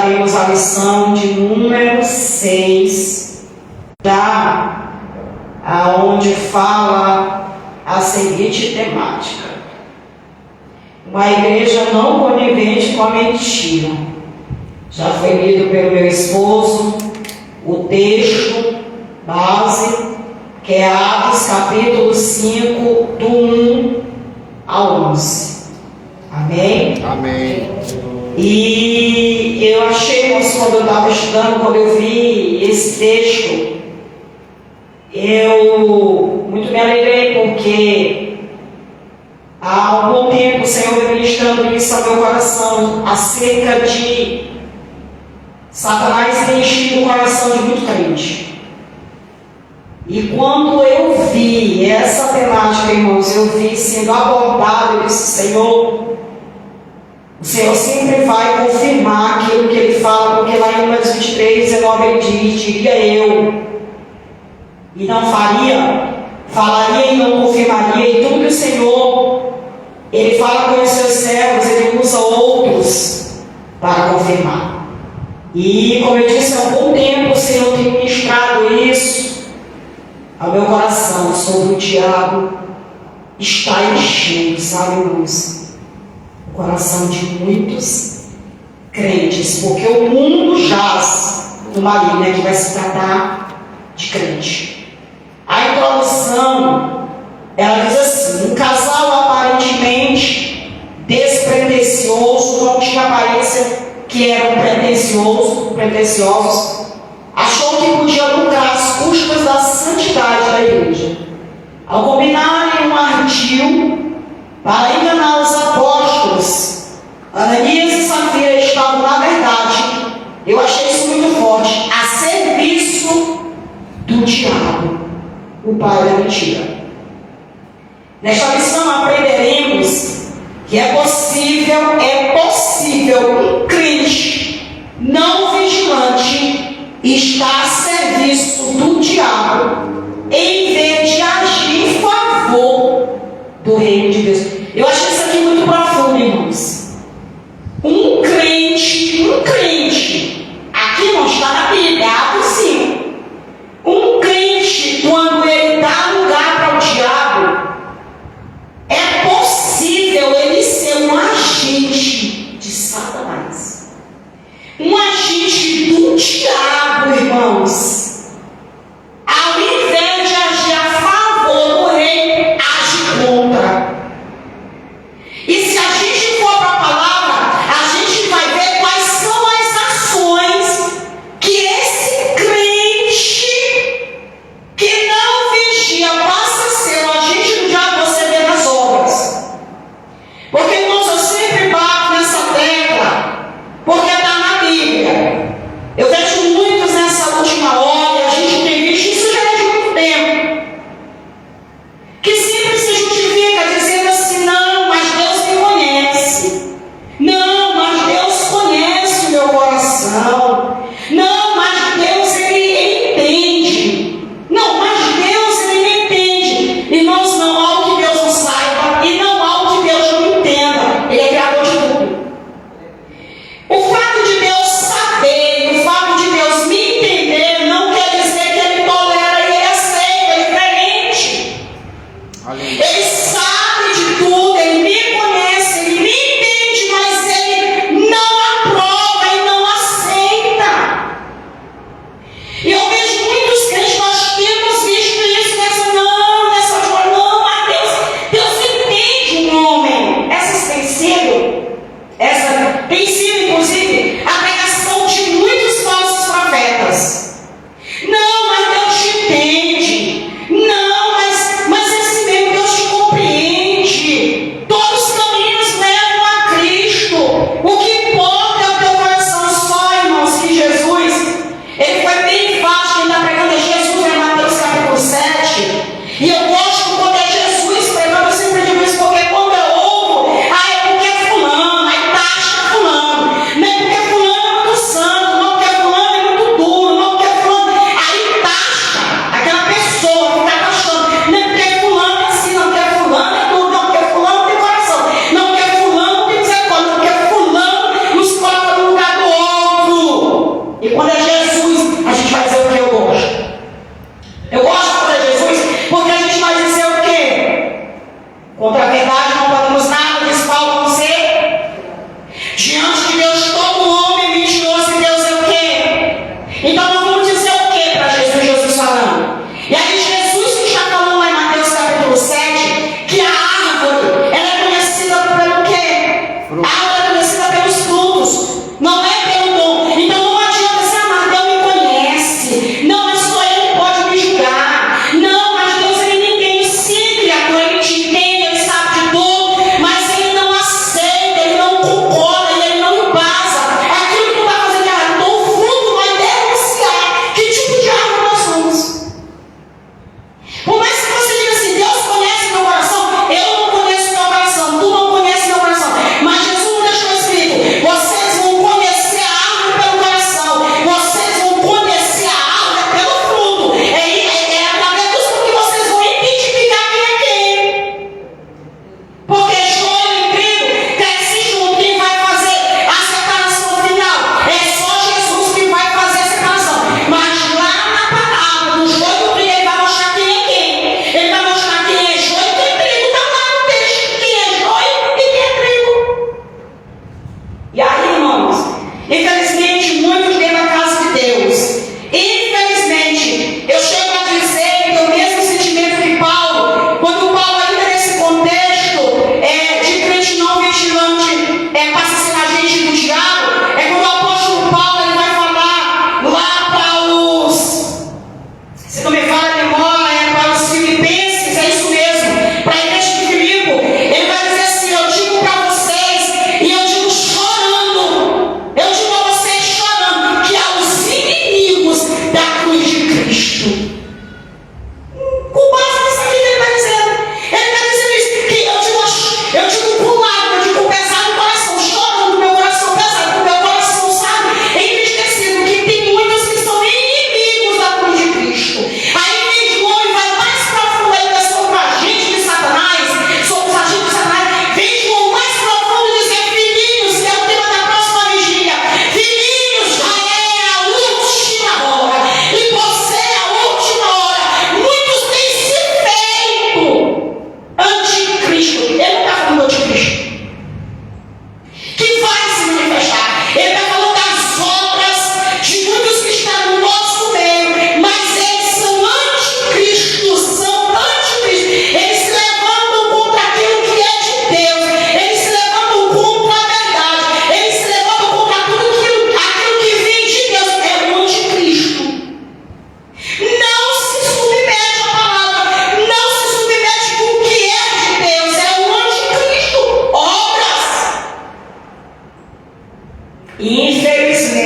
estudaremos a lição de número 6, aonde fala a seguinte temática: uma igreja não conivente com a mentira. Já foi lido pelo meu esposo o texto base, que é Atos capítulo 5, do 1 ao 11. Amém? Amém. E eu achei, quando eu estava estudando, quando eu vi esse texto, eu muito me alegrei, porque há algum tempo o Senhor vem ministrando isso ao meu coração, acerca de Satanás ter enchido o coração de muito crente. E quando eu vi essa temática, irmãos, eu vi sendo abordado, eu disse: Senhor, o Senhor sempre vai confirmar aquilo que Ele fala, porque lá em Números 23, 19, Ele diz: diria eu, e não faria, falaria e não confirmaria. E tudo que o Senhor, Ele fala com os seus servos, Ele usa outros para confirmar. E como eu disse, há algum tempo o Senhor tem ministrado isso ao meu coração, sobre o diabo está enchendo, sabe, irmãos, o coração de muitos crentes, porque o mundo jaz no maligno, que vai se tratar de crente. A introdução, ela diz assim: um casal aparentemente despretensioso, não tinha aparência que eram pretensiosos, achou que podia lucrar às custas da santidade da igreja. Ao combinarem um ardil para enganar os apóstolos, Ananias e Safira estavam, na verdade, eu achei isso muito forte, a serviço do diabo, o pai da mentira. Nesta lição aprenderemos que é possível um crente não vigilante estar a serviço do diabo, em vez de agir em favor do reino de Deus. Eu acho isso aqui muito profundo, irmãos. Um crente, aqui não está na Bíblia, Atos 5. Um crente, quando ele dá lugar para o diabo, é possível ele ser um agente de Satanás, um agente do diabo, irmãos. Ao invés de agir a favor do rei, age contra. E se a gente for para a palavra, a gente vai ver quais são as ações que esse crente que não vigia passa a ser o agente do diabo. Você vê nas obras. Porque, irmãos, eu sempre bato nessa tecla, porque está na Bíblia. Eu vejo muitos nessa última hora, e a gente tem visto isso já é de muito tempo, que sempre se justifica dizendo assim: não, mas Deus me conhece, não, mas Deus conhece o meu coração, não, mas Deus ele entende, não, mas Deus ele me entende. Irmãos, não há o que Deus não saiba e não há o que Deus não entenda. Ele é criador de tudo. O fato de Deus saber, o fato de Deus me entender, não quer dizer que Ele tolera e Ele aceita, Ele é crente. Ele sabe de tudo, Ele me conhece, Ele me entende, mas Ele não aprova e não aceita.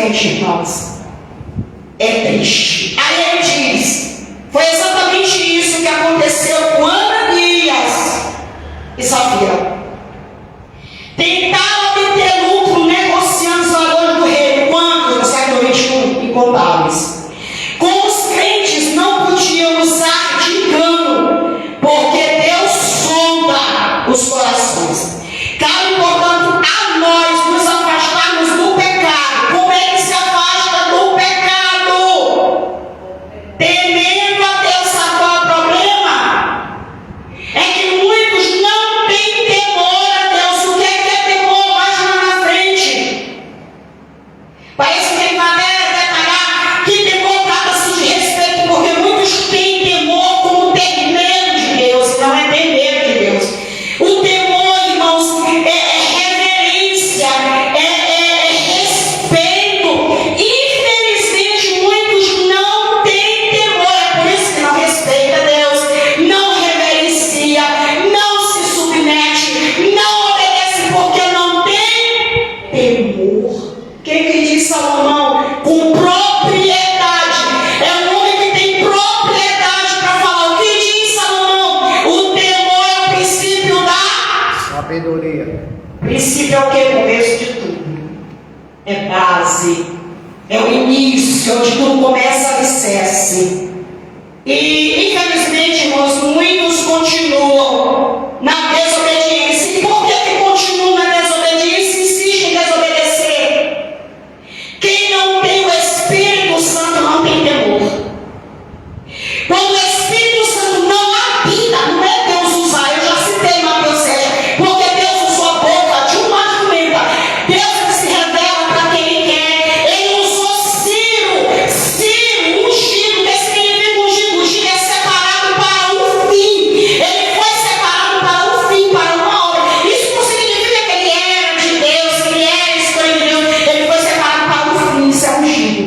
realmente, irmãos, é triste. Aí ele diz, foi exatamente isso que aconteceu com Ananias e Safira. Tentaram obter lucro negociando os valores do reino. Quantos? No século 21, incontáveis. Com os crentes não podiam usar de engano, porque Deus sonda os corações. Cabe, portanto, a nós nos afastarmos do pecado. Como é que se afasta do pecado? Temendo a Deus. Sabe qual é o problema? É que muitos não têm temor a Deus. O que é temor? Mais lá na frente. Parece que ele vai detalhar que temor trata-se de respeito, porque muitos têm temor como ter medo de Deus, e não é ter medo de Deus. O temor, irmãos, é reverência, é respeito. Infelizmente, muitos não têm temor, é por isso que não respeita Deus, não reverencia, não se submete, não obedece, porque não tem temor. Quem que diz Salomão? Com propriedade. É um homem que tem propriedade para falar. O que diz Salomão? O temor é o princípio da sabedoria. princípio é o que? O começo de tudo. É base. É o início, onde tudo começa a alicerce. E, infelizmente, irmãos, muitos continuam na desobediência. E por que continuam na desobediência e insistem em desobedecer? Quem não tem o Espírito Santo não tem temor. Quando o Espírito Santo não habita, não é Deus usar, eu já citei Mateus 7, porque Deus usou a boca de uma jumenta. Deus se revela para quem Ele quer. Ele usou Ciro, ungido, que significa ungido. Ungido é separado para um fim. Ele foi separado para um fim, para uma obra. Isso não significa que ele era de Deus, que ele era escolhido de Deus. Ele foi separado para um fim, isso é ungido.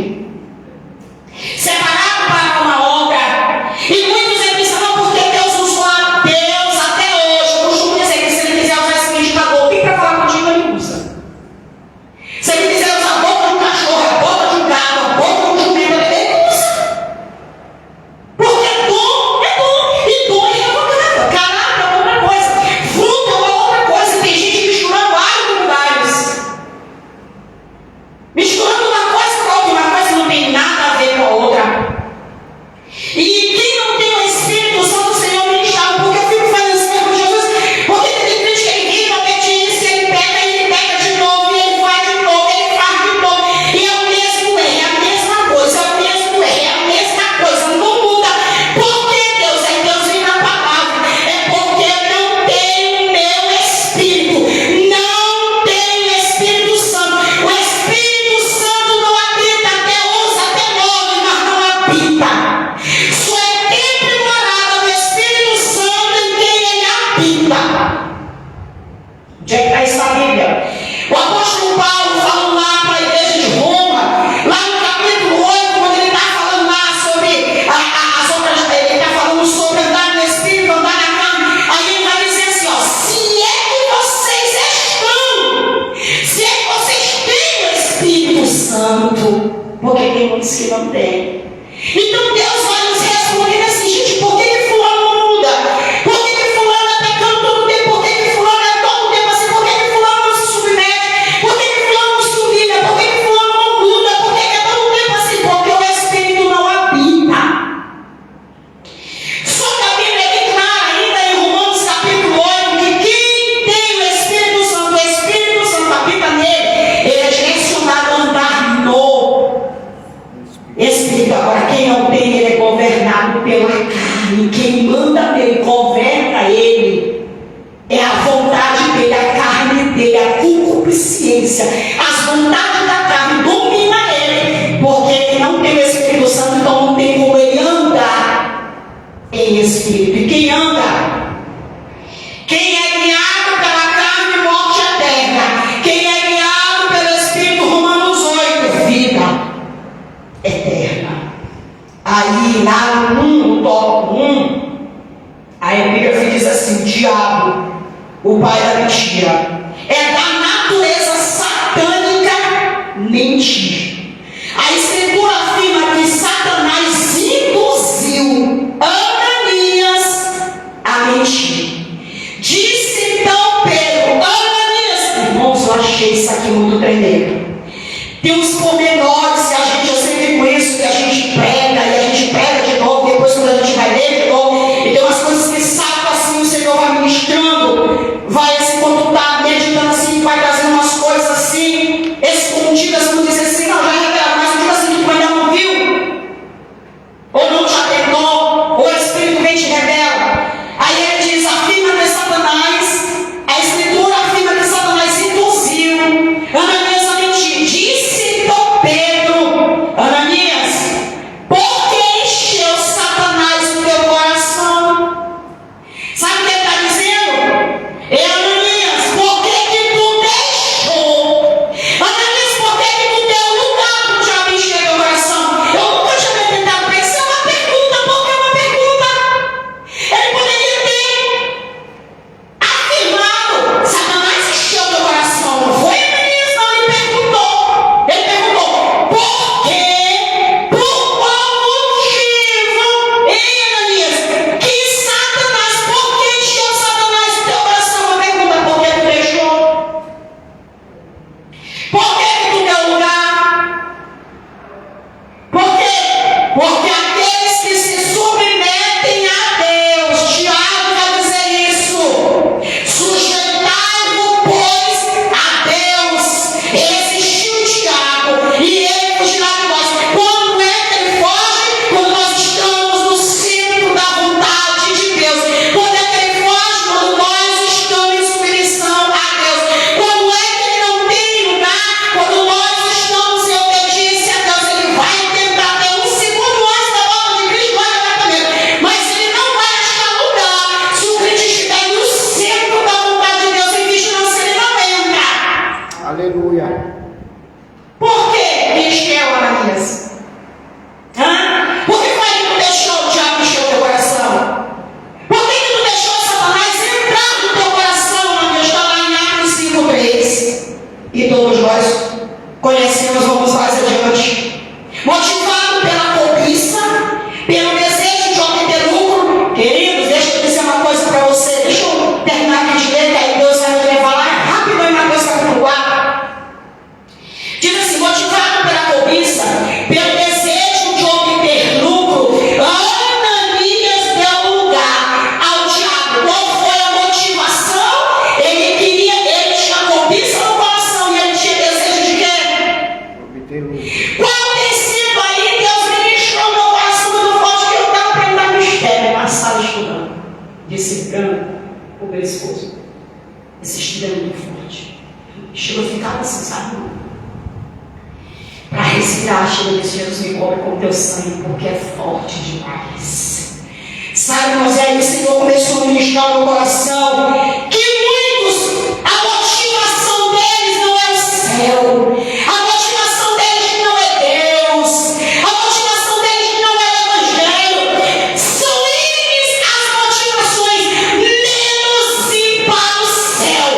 Separado para uma obra. E muitos pensam, não, porque Deus usou a Deus até hoje. Eu costumo dizer que se Ele quiser usar esse meditador, tem para falar contigo, Ele usa. Se Ele quiser usar a boca de um cachorro, a boca de um gado, a boca de um jumento, Ele usa. Porque dom é dom. E dom é revogável. Caráter é outra coisa. Fruto é outra coisa. Tem gente misturando alho com galhos. Misturando uma coisa com a outra, uma coisa que não tem nada a ver com a outra. E quem não tem o Espírito Santo, o Senhor ministrava. Porque eu fico fazendo isso com Jesus, porque tem gente que ele vive, obediência, ele pega de novo, e ele vai de novo, ele faz de novo. E é o mesmo erro, é a mesma coisa, é o mesmo erro, é a mesma coisa, não muda. Por que Deus? É Deus vem na palavra. É porque eu não tenho o meu Espírito. Não tenho o Espírito Santo. O Espírito Santo não habita, até usa, até move, mas não habita. Só é tempo e morada do Espírito Santo em quem ele habita. Onde é que está isso na Bíblia? O apóstolo Paulo falando lá para a igreja de Roma, lá no capítulo 8, quando ele está falando lá sobre as outras, ele está falando sobre andar no Espírito, andar na carne. Aí ele vai dizer assim, ó, se é que vocês estão, se é que vocês têm o Espírito Santo, porque tem muitos que não têm. Então Deus vai nos responder assim, gente, por que fulano não muda? Por que fulano é pecando todo tempo? Por que fulano é todo tempo assim? Por que fulano não se submete? Por que fulano não se humilha? Por que fulano não muda? Por que é todo tempo assim? Porque o Espírito não habita. Só que a Bíblia é bem clara ainda em Romanos capítulo 8, que quem tem o Espírito Santo habita nele, ele é direcionado a andar no Espírito. Agora, quem não tem, ele é governado pela carne. Quem manda nele, governa ele, é a vontade dele, a carne dele, a concupiscência. As vontades da carne dominam ele, porque ele não tem o Espírito Santo, então não tem como ele andar em Espírito. E quem anda? Quem é guiado pela carne, morte eterna. Quem é guiado pelo Espírito, Romanos 8, vida eterna. Aí lá no tópico 1, a epígrafe diz assim: o diabo, o pai da mentira, é da natureza satânica mentir. A Escritura afirma que Satanás induziu Ananias a mentir. Disse então Pedro: Ananias, irmãos, eu achei isso aqui muito tremendo. Tem uns pormenores que a gente, eu sempre com isso, que a gente prega e a gente prega de novo, depois quando a gente vai ler de novo, e tem umas coisas que saca assim, o Senhor vai ministrando, vai assim, quando tu tá meditando assim, vai trazendo umas coisas assim, escondidas, vamos dizer assim, não, já revela, mas diz assim que tu ainda não viu, ou não te atentou, ou o Espírito vem te revela. Aí ele diz, afirma que Satanás, a Escritura afirma que Satanás induziu Ananias a mentir. Disse então Pedro: Ananias, por que encheu Satanás o teu coração? Sabe o que ele está dizendo? Ananias, por que tu deixou? Ananias, por que tu deu lugar para o diabo encher teu coração? Eu nunca tinha tentado para isso. É uma pergunta, porque é uma pergunta. Ele poderia ter afirmado: Satanás encheu teu coração. Não foi, Ananias? Não, ele perguntou. Ele perguntou: por quê? Por qual motivo, Ananias, que Satanás, por que encheu Satanás o teu coração? Uma pergunta: por que tu deixou? Por que tu deu lugar? Por quê? Porque aqueles que se submetem a Deus, Tiago vai dizer isso, sujeitai-vos, pois, a Deus. Existiu o Tiago e ele fugirá de nós. Quando é que ele foge? Quando nós estamos no centro da vontade de Deus. Quando é que ele foge? Quando nós estamos em submissão a Deus. Quando é que ele não tem lugar? Quando nós estamos em obediência a Deus. Ele vai tentar ter um segundo antes da volta de Cristo, vai acabar também. Mas ele não vai achar lugar se o crente estiver no centro da vontade de Deus. Em vigilância, ele não entra. Aleluia. Por que encheu, Ananias? Por que foi que tu deixou o diabo encher o teu coração? Por que tu deixou Satanás entrar no teu coração, Ananias? Está lá em Atos 5:3. E todos nós conhecemos, vamos mais adiante. Motivado pela cobiça, pelo desejo de obter lucro. Queridos, deixa eu dizer uma coisa para você. Deixa eu terminar aqui de ler, que aí Deus vai me levar lá rápido em Mateus capítulo 4. Diz assim: motivado pela cobiça, pelo desejo de obter lucro, Ananias deu lugar ao diabo. Qual foi a motivação? Ele tinha cobiça no coração e ele tinha desejo de quê? Obter lucro. Qual tem sido aí, Deus ministrou meu coração muito forte, que eu estava aprendendo mistério na sala estudando, disciplinando o meu esposo. Esse estudo é muito forte. Chegou a ficar assim, sabe? Para respirar, chega desse Jesus, me cobre com teu sangue, porque é forte demais. Sabe, mas aí o Senhor começou a ministrar no meu coração que muitos, a motivação deles não é o céu, a motivação deles não é Deus, a motivação deles não é o Evangelho. São eles as motivações, menos ir para o céu.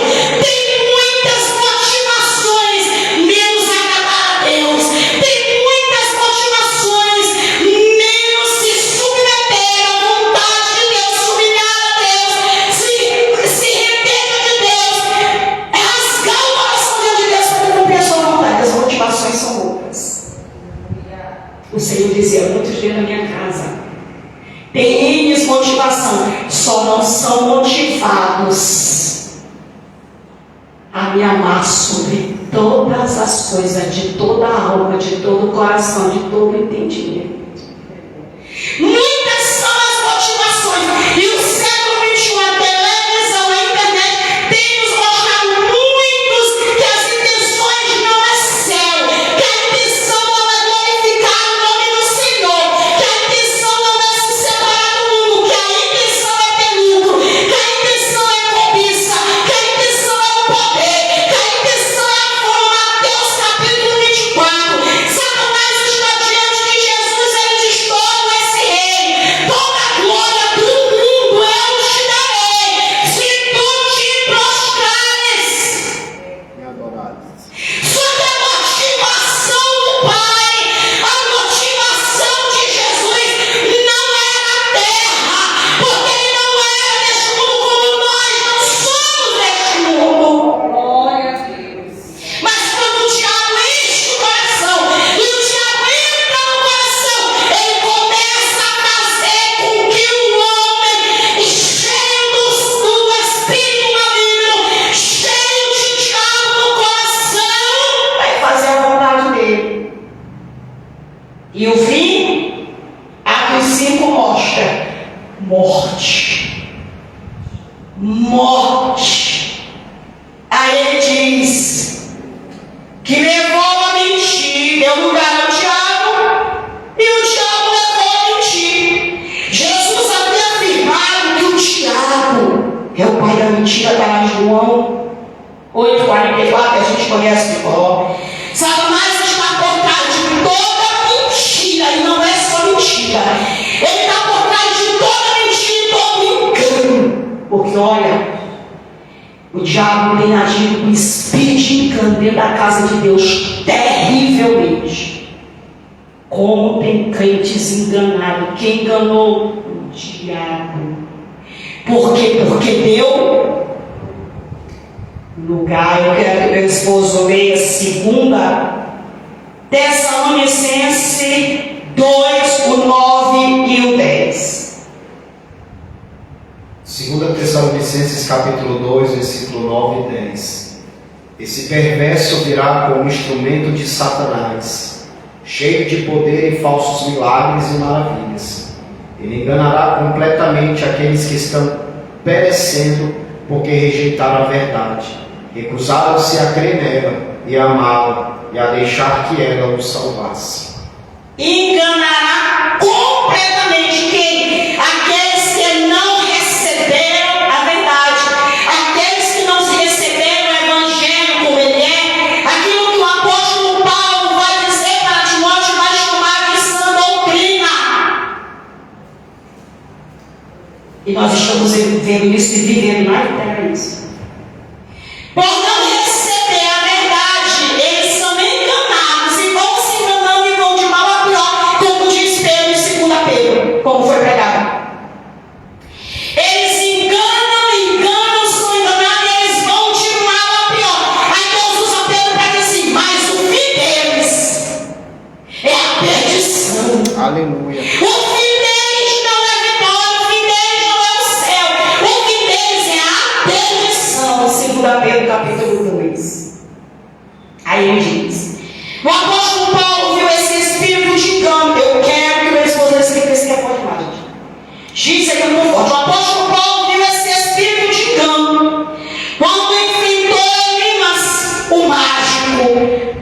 Tem muitas motivações, menos agradar a Deus. Tem muitas motivações, menos se submeter à vontade de Deus, se humilhar a Deus, se render de Deus, rasgar o coração diante de Deus para cumprir a sua vontade. As motivações são outras. O Senhor dizia: muitos dentro da minha casa tem N motivação, só não são motivados a me amar sobre todas as coisas, de toda a alma, de todo o coração, de todo o entendimento. Muitas são as motivações, e o século XXI, a televisão, a internet, tem nos mostrado muitos que as intenções não é céu, que a intenção não é glorificar o nome do Senhor, que a intenção não é se separar do mundo, que a intenção é ter lucro, que a intenção é cobiça, que a intenção é o poder, que a intenção é a fama. Mateus capítulo 24. Satanás está diante de Jesus E o fim, Atos 5 mostra morte. Morte. Aí ele diz que levou a mentir, deu lugar ao diabo, e o diabo levou a mentir. Jesus havia afirmado que o diabo é o pai da mentira, está lá em João 8,44, a gente conhece de cor. Satanás está por trás de toda mentira, e não é só mentira. Ele está por trás de toda mentira e todo engano. Porque olha, o diabo tem agido com espírito de engano dentro da casa de Deus terrivelmente. Como tem crentes enganados. Quem enganou? O diabo. Por quê? Porque deu lugar. Eu quero que meu esposo leia 2 Tessalonicenses 2, o 9 e o 10. 2 Tessalonicenses capítulo 2, versículo 9 e 10. Esse perverso virá como instrumento de Satanás, cheio de poder e falsos milagres e maravilhas. Ele enganará completamente aqueles que estão perecendo porque rejeitaram a verdade, recusaram-se a crer nela e a amá-la e a deixar que ela os salvasse. Enganará completamente quem? Aqueles que não receberam a verdade, aqueles que não receberam o evangelho como ele é, aquilo que o apóstolo Paulo vai dizer para Timóteo, vai chamar de sã doutrina. E nós estamos vendo isso e vivendo na terra isso. Por não receber a verdade, eles são enganados e vão se enganando e vão de mal a pior, como diz Pedro em 2 Pedro, como foi pregado. Eles enganam, são enganados e eles vão de mal a pior. Aí Deus usa Pedro para dizer assim, mas o fim deles é a perdição. Aleluia. O fim deles não é vitória, o fim deles não é o céu, o fim deles é a perdição. 2 Pedro capítulo 2. Aí ele diz, o apóstolo Paulo viu esse espírito de engano. Eu quero que meu esposo explique esse que é forte mais, gente. Diz aqui muito forte. O apóstolo Paulo viu esse espírito de engano quando enfrentou Elimas, o mágico.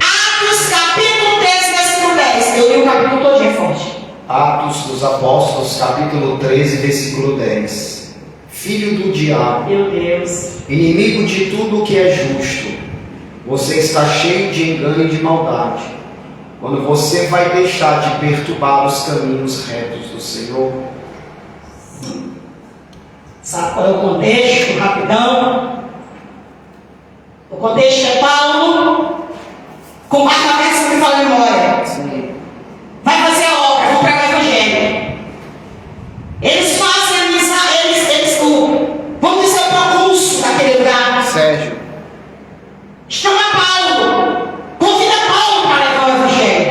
Atos capítulo 13, versículo 10. Eu li o capítulo todinho forte. Atos dos Apóstolos capítulo 13, versículo 10. Filho do diabo, Meu Deus. inimigo de tudo o que é justo, você está cheio de engano e de maldade, quando você vai deixar de perturbar os caminhos retos do Senhor. Sabe qual é o contexto? Rapidão. O contexto é Paulo com a cabeça que fala memória. Vai fazer a obra, vão pregar o evangelho. Eles fazem amizade, vamos dizer, o propulso daquele lugar. Sérgio. Chama Paulo, convida Paulo para levar o evangelho.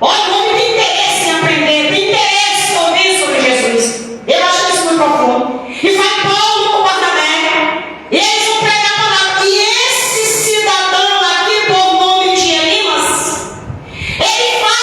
Olha, o homem tem interesse em aprender, tem interesse em ouvir sobre Jesus. Eu acho isso muito profundo. E vai Paulo com o Barnabé, e eles vão pregar a palavra. E esse cidadão aqui, por nome de Elimas, ele faz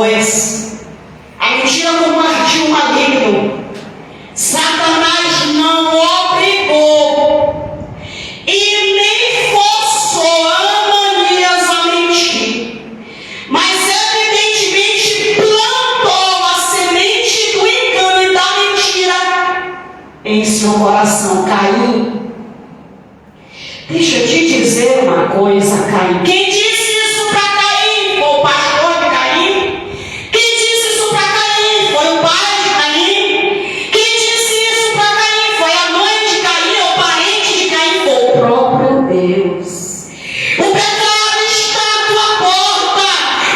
corações. A mentira como um ardil maligno. Satanás não obrigou e nem forçou Ananias a mentir, mas evidentemente plantou a semente do engano e da mentira em seu coração. Caim, deixa eu te dizer uma coisa, Caim. Quem disse isso para Caim? Foi o pastor de Caim? Quem disse isso para Caim? Foi o pai de Caim? Quem disse isso para Caim? Foi a mãe de Caim ou parente de Caim? Foi o próprio Deus. O pecado está à tua porta.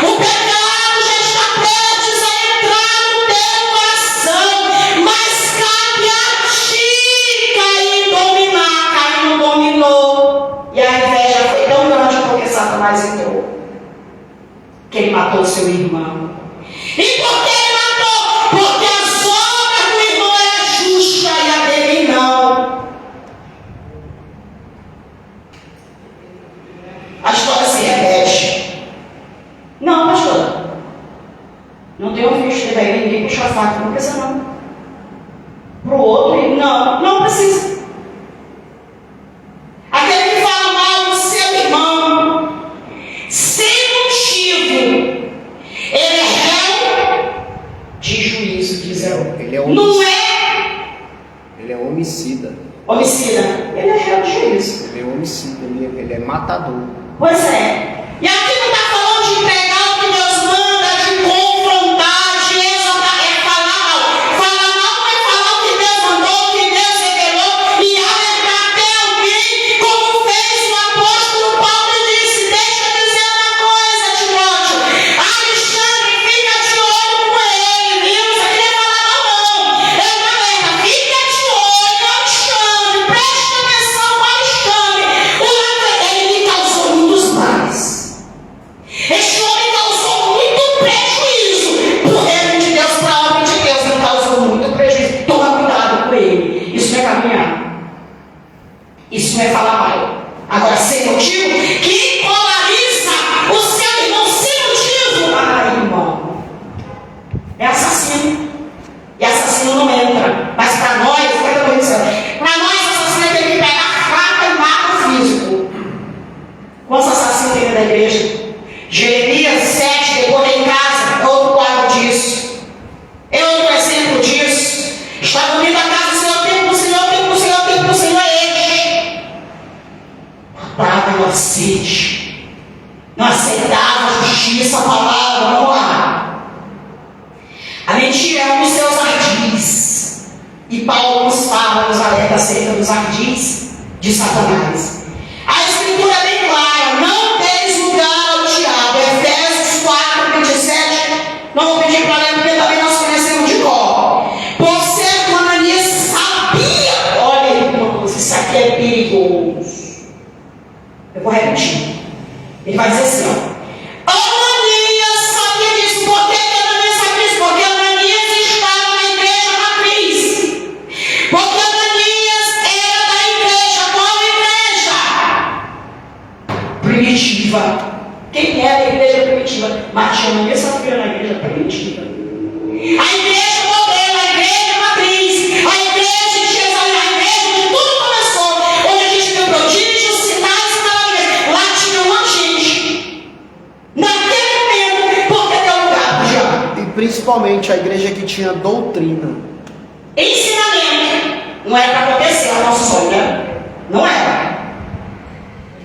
O pecado já está prestes a entrar no teu coração. Mas cabe a ti, Caim, dominar. Caim não dominou. E a inveja foi tão grande porque Satanás entrou, que ele matou o seu irmão. E por que ele matou? Porque as obras do irmão eram justas e a dele não. A história se repete. Não, pastor. Não tenho visto daí ninguém puxar faca. Não precisa não. Para o outro, não precisa. Aquele que fala mal do seu irmão, sem motivo, ele é réu de juízo, diz eu. Ele é Não é Ele é homicida. homicida, ele é réu de juízo. Ele é homicida, ele é matador. Pois é. E aqui não está falando de pregar o que Deus manda, de confrontar, de exortar, é falar mal. Falar mal não é falar o que Deus mandou, o que Deus revelou e alertar até alguém, como fez o apóstolo Paulo e disse: deixa eu dizer uma coisa, Timóteo. Alexandre, fica de olho com ele, viu? Você queria falar não. Eu não alerta, fica de olho, Alexandre, presta atenção com Alexandre. Ele me causou muitos males. Esse homem causou muito prejuízo. Por reino de Deus, para a obra de Deus, ele causou muito prejuízo. Toma cuidado com ele. Isso não é caminhar. Isso não é falar mal. Agora, sem motivo, quem polariza o seu irmão sem motivo, irmão, é assassino. E assassino não entra. Mas para nós, para nós, assassino é aquele que pega a faca e mata o físico. Quantos assassinos tem dentro da igreja? Jeremias 7, depois em casa, é outro quadro disso. É outro exemplo disso. Está unindo a casa do Senhor, tempo do Senhor, tempo do Senhor, tempo do Senhor é este. Estava inocente. Não aceitava a justiça, a palavra, vamos lá. A mentira é um dos seus ardis. E Paulo nos fala, nos alerta acerca dos ardis de Satanás. A escritura é bem clara: não deis lugar ao diabo. Efésios 4, 27. Não vou pedir para ler, porque também nós conhecemos de cor. Por certo, Ananias sabia. Olha, irmãos, isso aqui é perigoso. Eu vou repetir. Ele vai dizer assim, ó. Ananias sabia disso. Por que Ananias sabia disso? Porque Ananias estava na igreja matriz. Porque Ananias era da igreja. Qual igreja? Primitiva. Quem é da igreja primitiva? Mas tinha Ananias sabia na igreja primitiva. A igreja modelo, a igreja matriz, a igreja de Jerusalém, a igreja onde tudo começou, onde a gente viu prodígios, sinais e maravilhas. Lá tinha uma gente. Naquele momento, porque deu lugar para o diabo. E principalmente a igreja que tinha doutrina. Ensinamento. Não era para acontecer a nosso sonho, né? Não era.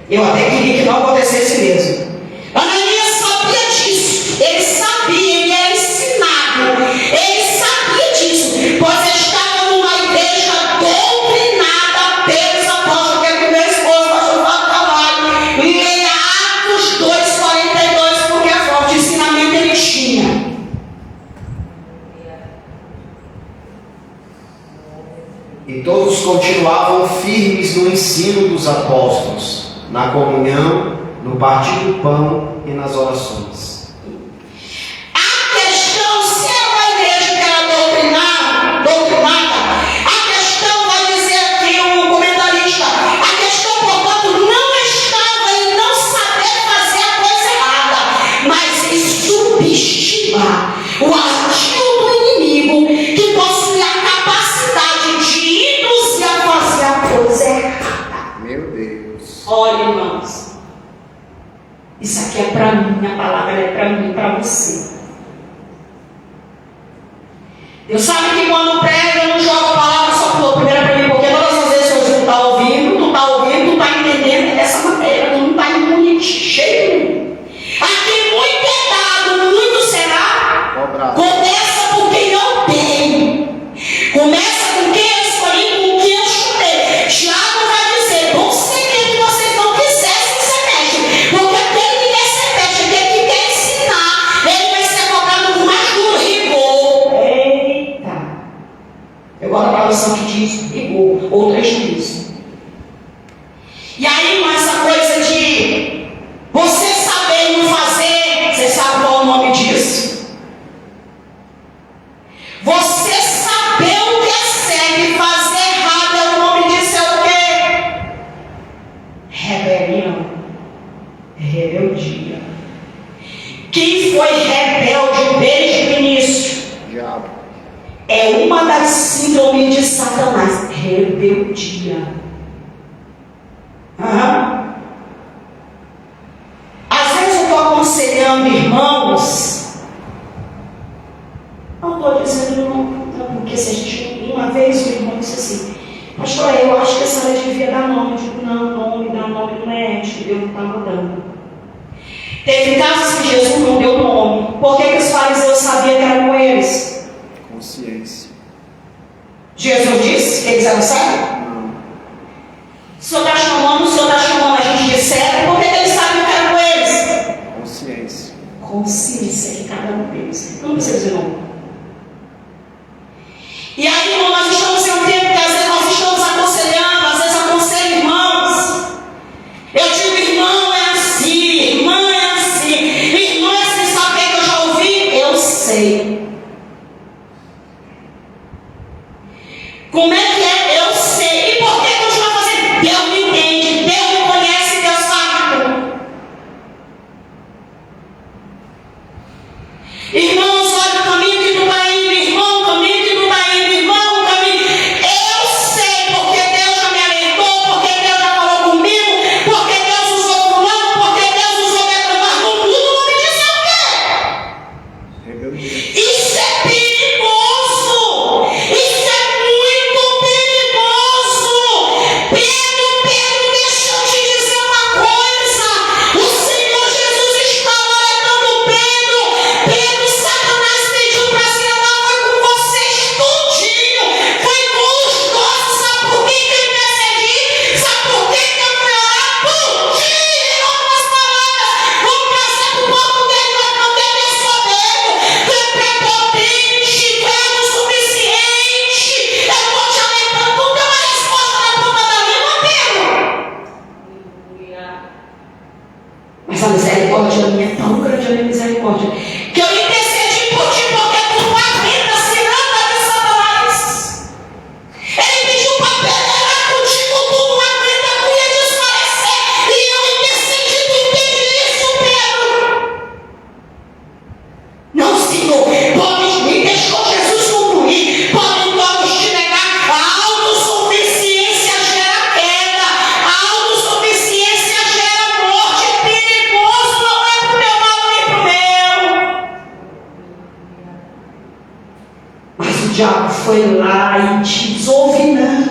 Eu até queria que não acontecesse mesmo. Ananias sabia disso. Ele sabia, ele era ensinado. Ele sabia disso. Pois estava numa igreja doutrinada pelos apóstolos. Quero que meu esposo, pastor Fábio Carvalho, leia Atos 2:42, porque a forte ensinamento ele tinha. E todos continuavam firmes no ensino dos apóstolos, na comunhão, no partir do pão e nas orações. A questão, se é uma igreja que era doutrinada, a questão vai dizer aqui o comentarista, a questão, portanto, não estava em não saber fazer a coisa errada, mas em subestimar você. Deus sabe que quando prega, eu não jogo a palavra só pela primeira para mim, porque todas as vezes que você não está ouvindo, tu está entendendo dessa maneira, tu não está imune, cheio. Aqui muito é dado, muito será. Começa com quem eu tenho. Começa com quem eu escolhi, com quem eu chutei. Tiago vai dizer, bom seria que vocês não quisessem ser mestre, porque aquele que quer ser mestre, aquele que quer ensinar, ele vai ser colocado com mais duro rigor. Eita! Eu gosto da tradução que diz rigor, outro é juízo. E aí, com essa coisa de você saber e não fazer, você sabe qual é o nome disso? Você saber o que é certo e fazer errado, é o nome disso, é o quê? Rebelião. Rebeldia. Quem foi rebelde desde o início? Diabo. É uma das síndromes de Satanás. Rebeldia. Às vezes eu estou aconselhando irmãos. Não estou dizendo não, porque se a gente. Uma vez o irmão disse assim, pastor, eu acho que a senhora devia dar nome. Eu digo, não, dar nome não é ético, Deus não estava dando. Teve casos que Jesus não deu nome. Por que os fariseus sabiam que era com eles? Consciência. Jesus disse que eles eram cegos? O Senhor está chamando a gente de cego, por que eles sabem que era com eles? Consciência. Consciência que cada um deles. Não precisa dizer nome. E aí, irmão, nós estamos em um tempo que às vezes nós estamos aconselhando, às vezes aconselho irmãos. Eu digo, irmão é assim, irmã é assim, irmã é assim, sabe o que eu já ouvi? Eu sei. Como é que é? Eu sei. E por que continua fazendo? Deus me entende, Deus me conhece, Deus sabe tudo. Irmãos, olha o caminho que tu está indo, irmão, o caminho que tu está indo, irmão, o caminho. Eu sei, porque Deus já me alertou, porque Deus já falou comigo, porque Deus usou fulano, porque Deus usou Betânia, mas no mundo o nome disso é o quê? Rebeldia. Isso é perigoso! Isso é muito perigoso! Pedro, deixa eu te dizer uma coisa. O Senhor Jesus estava alertando Pedro. Pedro, Satanás pediu para se andar, foi com vocês tudinho. Foi com os dois. Sabe por que eu intercedi? Sabe por que eu fui orar? Tudinho, em outras palavras. Vamos trazer para o corpo dele, vai poder ver soberbo. Tu é prepotente, tu é autossuficiente. Eu estou te alertando, tu tem uma resposta na ponta da língua, Pedro. Mas a misericórdia minha é tão grande, a minha misericórdia, que eu intercedi por ti, porque tu aguenta a cilada de Satanás. Ele pediu para pelejar contigo, tu não aguenta, tu ia desfalecer. E eu intercedi, tu entende isso, Pedro? Não, Senhor, podem me deixou Jesus concluir, podem todos te negar. A autossuficiência gera queda, a autossuficiência gera morte. É perigoso, não é pro teu mal nem pro meu. Mas o diabo foi lá e diz, ouve não.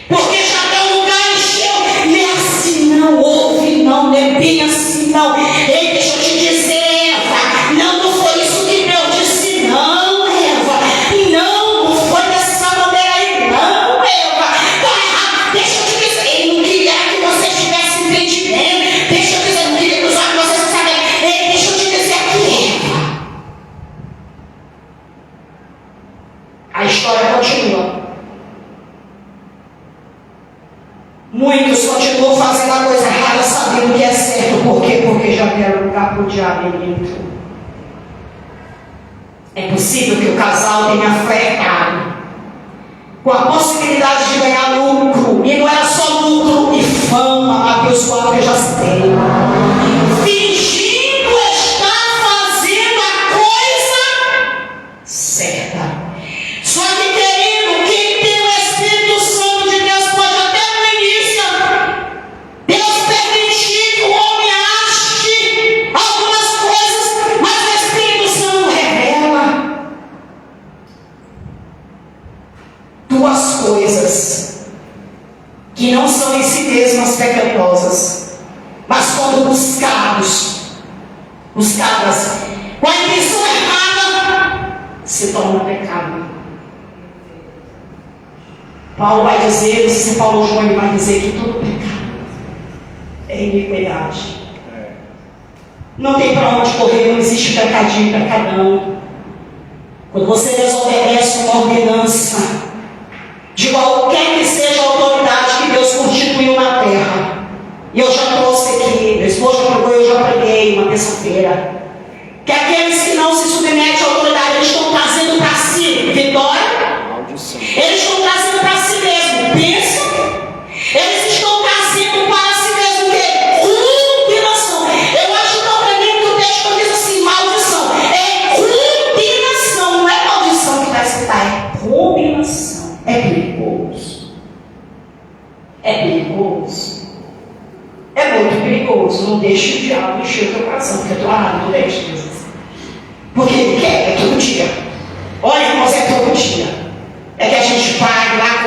Porque já deu lugar, encheu. Não é assim não, ouve não é bem assim não. Ei, deixa eu te dizer, Eva, não foi isso que Deus disse, não, Eva. Não foi dessa maneira aí, não, Eva. Tá errado, deixa eu te dizer, ele não queria que você tivesse entendimento. Deixa eu dizer, não queria que os olhos de vocês sabem. Ei, deixa eu te dizer aqui, Eva. A história continua. Muitos continuam fazendo a coisa errada, sabendo que é certo. Por quê? Porque já deram lugar para o diabo, ele entrou. É possível que o casal tenha flertado com a possibilidade de ganhar lucro. E não era só lucro e fama, Mateus 4 eu já citei. Fingindo estar fazendo a coisa certa. Só que, querido, quem tem o Espírito Santo de Deus pode até no início Deus permitir que o homem ache algumas coisas que não são em si mesmas pecaminosas, mas quando buscadas com a intenção errada, se torna pecado. Paulo vai dizer, não sei se Paulo ou João, ele vai dizer que todo pecado é iniquidade. Não tem para onde correr, não existe pecadinho, pecadão. Quando você desobedece uma ordenança de qualquer que seja a autoridade que Deus constituiu na terra, e eu já trouxe aqui, meu esposo já pregou, eu já preguei uma terça-feira, que aqueles que não se submetem à autoridade, eles estão trazendo para si vitória, eles estão trazendo para si mesmo bênção, eles estão trazendo para si mesmo o quê? Ruminação. Eu acho tão tremendo que o texto diz assim, maldição. É ruminação, não é maldição que está escrita, é ruminação. É perigoso. É perigoso. É muito perigoso. Não deixe o diabo encher o teu coração, porque tu não deixa, Deus. Porque ele quer, é todo dia. Olha, irmãos, é todo dia. É que a gente vai lá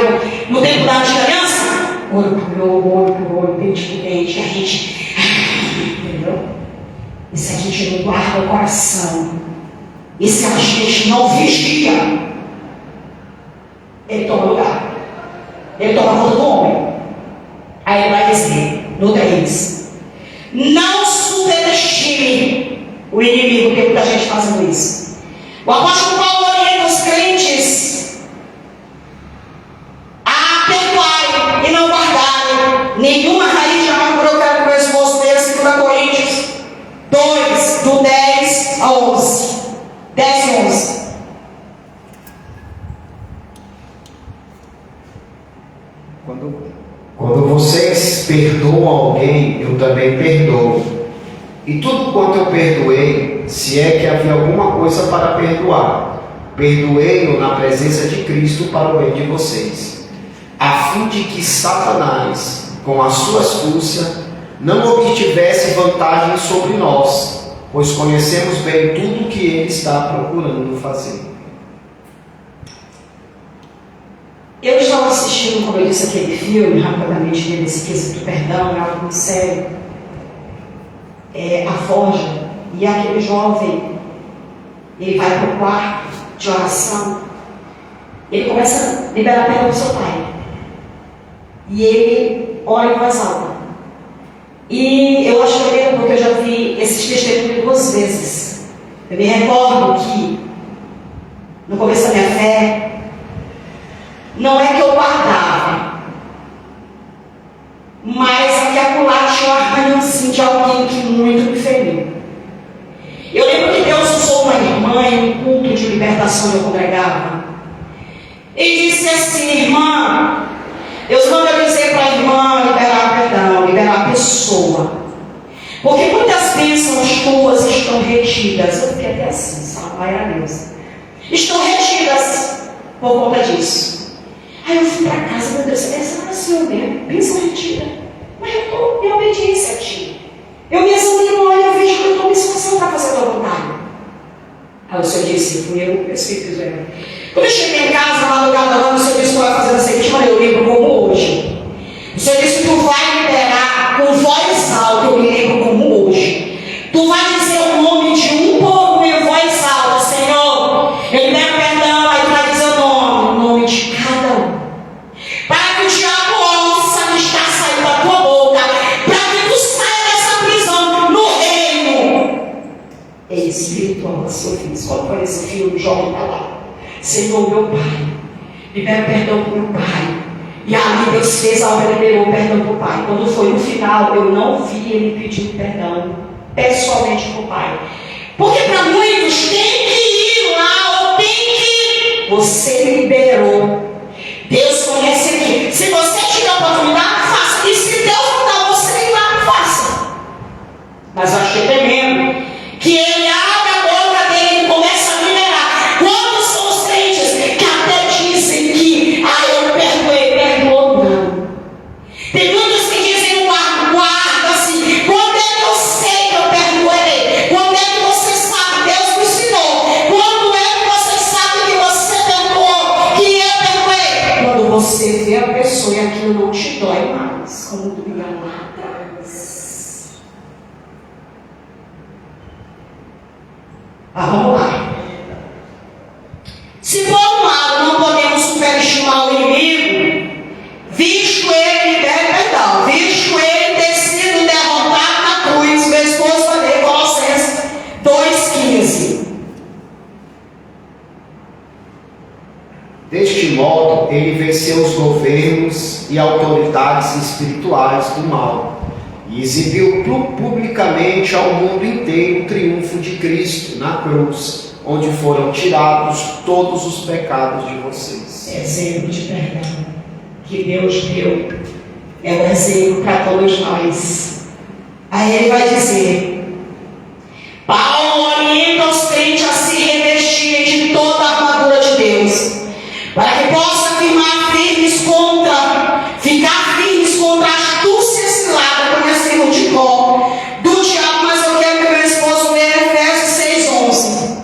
no tempo da criança, olho por olho, dente por dente, a gente, entendeu? E se a gente não guarda o coração, e se a gente não vigia, ele toma lugar, ele toma conta do homem. Aí ele vai dizer, no 3, não subestime o inimigo, tem muita gente fazendo isso. O apóstolo Paulo orienta os crentes a perdoarem e não guardarem nenhuma raiz de amargura. Eu quero que o meu esposo leia 2 Coríntios 2, do 10 a 11. 10 e 11. Quando vocês perdoam alguém, eu também perdoo. E tudo quanto eu perdoei, se é que havia alguma coisa para perdoar, perdoei-o na presença de Cristo para o bem de vocês, a fim de que Satanás, com a sua astúcia, não obtivesse vantagem sobre nós, pois conhecemos bem tudo o que ele está procurando fazer. Eu estava assistindo, como eu disse, aquele filme, rapidamente, nesse quesito perdão, é algo muito sério. A Forja, e aquele jovem, ele vai para o quarto de oração, ele começa a liberar perdão do seu pai. E ele ora em voz alta. E eu acho que eu lembro, porque eu já vi esses testemunhos 2 vezes. Eu me recordo que, no começo da minha fé, não é que eu guardava, mas a que acolá tinha um arranhãozinho de alguém que muito me feriu. Eu lembro que Deus usou uma irmã em um culto de libertação que eu congregava. E disse assim, irmã, Deus manda dizer para a irmã liberar perdão, liberar a pessoa. Porque muitas bênçãos tuas estão retidas. Eu fiquei até assim, sabe? Vai a Deus. Estão retidas por conta disso. Aí eu fui para casa, meu Deus, essa não é Senhor mesmo, bênção retida. Mas eu estou em obediência a ti. Eu me examino, olha, eu vejo que eu estou me esforçando para fazer a tua vontade. Aí o Senhor disse, fui eu, o Espírito Santo. Quando eu cheguei em casa, na madrugada, lá, o Senhor disse que eu ia fazer da seguinte maneira, eu lembro como hoje. O Senhor disse que tu vai liberar com voz alta, eu me lembro como hoje. Tu vai dizer o nome de um por um em voz alta, Senhor, eu libero perdão, aí tu vai dizer o nome de cada um. Para que o diabo ouça que está saindo da tua boca, para que tu saia dessa prisão no reino espiritual. Assim eu fiz. Quando foi esse filme, jovem está lá. Senhor, meu Pai, libera perdão para o meu Pai. E ali Deus fez a obra, liberou perdão para o Pai. Quando foi no final, eu não vi ele pedir perdão pessoalmente para o Pai. Porque para muitos tem que ir lá, ou tem que. Você liberou. Deus conhece aqui. Se você tiver oportunidade, faça. E se Deus não dá você ir lá, faça. Mas eu achei tremendo que ele abre a boca dele e começa a liberar. Quantos são os crentes que até dizem que eu perdoei, perdoou? Não. Tem muitos que dizem guarda-se. Quando é que eu sei que eu perdoei? Quando é que você sabe? Deus me ensinou. Quando é que você sabe que você perdoou? Que eu perdoei? Quando você vê a pessoa e aquilo não te dói mais. mais, como doía lá atrás. Vamos lá. Se por um lado não podemos superestimar o inimigo, visto ele ter sido derrotado na cruz, meu esposo vai ler Colossenses 2,15. Deste modo, ele venceu os governos e autoridades espirituais do mal e exibiu publicamente ao mundo inteiro o triunfo de Cristo na cruz, onde foram tirados todos os pecados de vocês. Exemplo de perdão que Deus deu é um exemplo para todos nós. Aí ele vai dizer: Paulo orienta os crentes a se revestirem de toda a armadura de Deus, para que possam ficar firmes contra a astúcia cilada, conhecendo de cor, do diabo. Mas eu quero que meu esposo leia Efésios 6,11.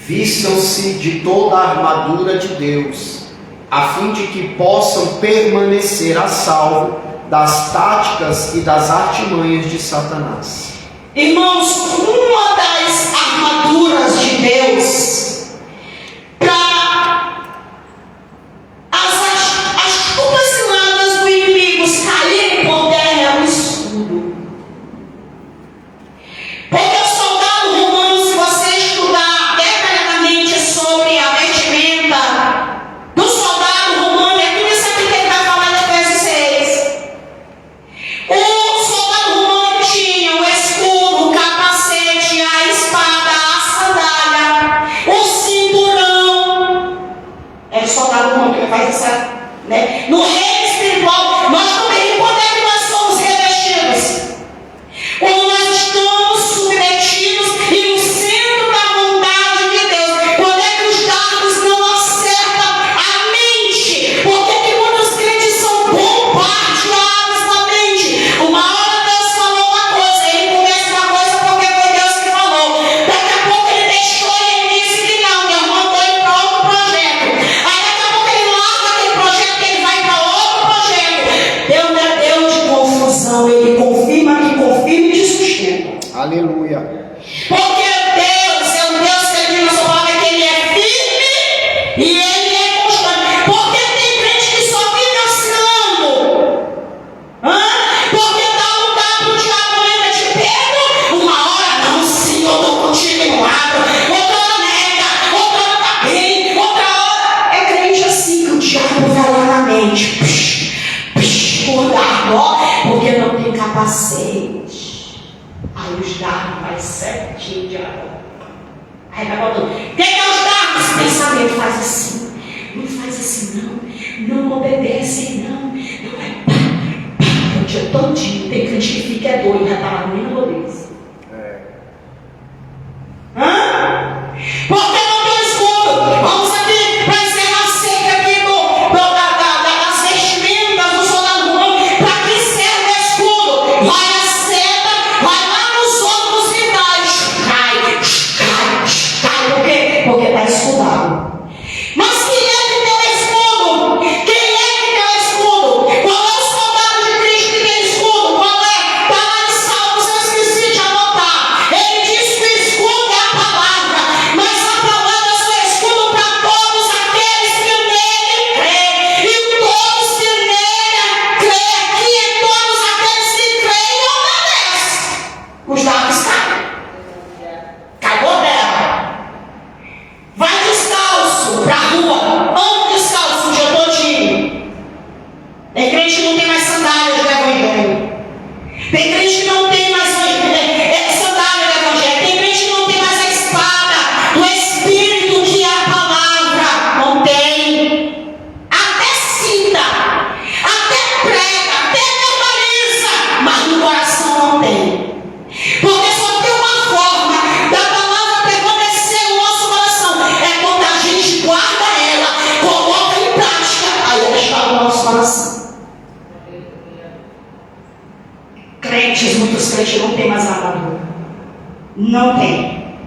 Vistam-se de toda a armadura de Deus, a fim de que possam permanecer a salvo das táticas e das artimanhas de Satanás. Irmãos, uma das armaduras de Deus para as astutas ciladas do inimigo caírem por terra é o escudo. Porque o soldado romano, se você estudar detalhadamente sobre a vestimenta do soldado romano, é tudo isso aqui que ele vai falar em Efésios 6. O soldado romano tinha o escudo, o capacete, a espada, a sandália, o cinturão. É o soldado romano que faz essa, né? No reino espiritual, nós também, quando é que nós somos revestidos? Quando nós estamos submetidos e no centro da vontade de Deus. Quando é que os dardos não acertam a mente? Porque que muitos crentes são bombardeados na mente? Uma hora Deus falou uma coisa, ele começa uma coisa porque foi Deus que falou. Daqui a pouco ele deixou e ele disse que não, Deus mandou ele para outro projeto. Aí daqui a pouco ele larga aquele projeto e ele vai para outro projeto. Deus não é Deus de confusão, ele confirma e te sustenta. Aleluia. Porque Deus é um Deus que diz na sua palavra que ele é firme e ele é constante. Porque tem crente que só vive oscilando. Porque dá lugar para o diabo, lembra de Pedro? Uma hora não, sim, eu estou contigo e não abro. Outra hora nega, outra hora está bem, outra hora. É crente assim que o diabo vai lá na mente. Por ó, porque não tem capacete. Aí os dardos vai certinho de água. Aí vai botando. Quem é os dardos? Pensamento faz assim. Não faz assim não. Não obedecem não. Não é pá, pá. O dia todinho. Tem crente que fica doido. Já está lá no mínimo deles. Porque não tem escudo. Vamos aqui para encerrar a seca aqui das vestimentas do soldado romano. Para que serve o escudo? Vai a seda, vai lá nos órgãos vitais. Cai. Por quê? Porque está escudado. Mas quem é que tem o escudo? Quem é que tem o escudo? Qual é o soldado de Cristo que tem escudo? Qual é? Está lá em Salmos, eu esqueci de anotar. Ele diz que o escudo é a palavra, mas a palavra só é escudo para todos aqueles que nele creem. E todos que nele creem, e todos aqueles que creem obedecem. Os dados caem. Cagou dela. Vai descalço pra rua. Anda descalço o dia todinho. Tem crente que não tem mais sandália do evangelho. Tem crente que não tem mais sandália do evangelho. Tem crente que não tem mais a espada do Espírito, que é a palavra. Não tem. Até cita, até prega, até verbaliza, mas no coração não tem. Porque só tem uma forma da palavra permanecer no nosso coração. É quando a gente guarda ela, coloca em prática, aí ela está no nosso coração. Crentes, muitos crentes não têm mais armadura. Não tem.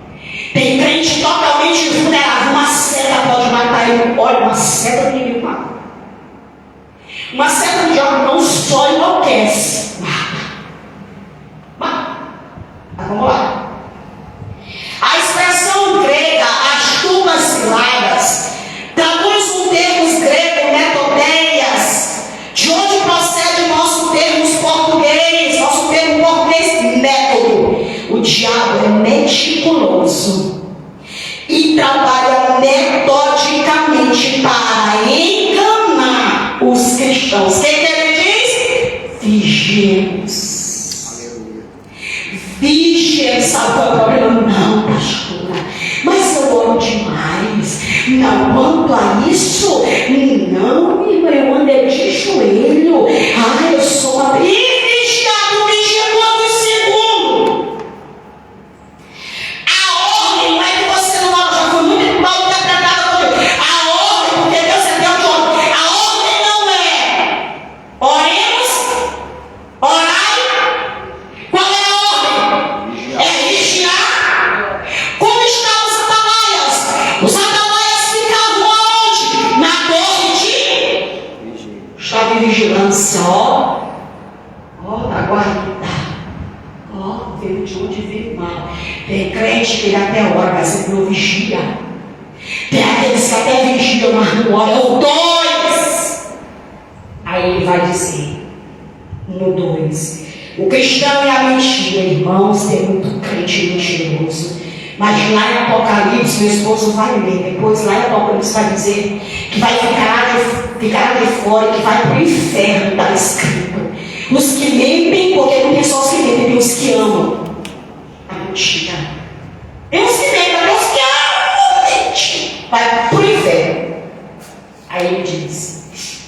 Tem crente totalmente vulnerável. Uma seta pode matar ele. Olha, uma seta do inimigo mata. Uma seta do diabo não só enlouquece, mata. Vamos lá. A expressão grega, as duas ciladas, traduz um termo grego, metodeias, de onde procede nosso termo português, método. O diabo é meticuloso e trabalha metodicamente para enganar os cristãos. O que ele diz? Vigiemos. Vigiemos. Sabe qual é o problema? Não, pastora, mas eu oro demais. Não, quanto a isso, não, eu andei de joelho. Eu sou uma... vigiado, vigia quantos segundos? A ordem não é que você não ora, já foi muito mal interpretada por Deus. A ordem, porque Deus é Deus de ordem. A ordem não é oremos, orai. Qual é a ordem? É vigiar. Como estão os atalaias? Os atalaias ficavam aonde? Na torre de... Estava em vigilância, da guarda. Veio de onde veio mal. Tem crente que até ora, mas ele não vigia. Tem aqueles que até vigiam, mas não ora. É o 2. Aí ele vai dizer, no 2, o cristão é a mentira. Irmãos, tem muito crente mentiroso. Mas lá em Apocalipse, meu esposo vai ler. Depois lá em Apocalipse vai dizer que vai ficar de fora e que vai para o inferno, está escrito. Os que mentem, porque não tem só os que mentem, tem os que amam a mentira. Tem os que mentem, tem os que amam a mentira. Vai para o inferno. Aí ele diz: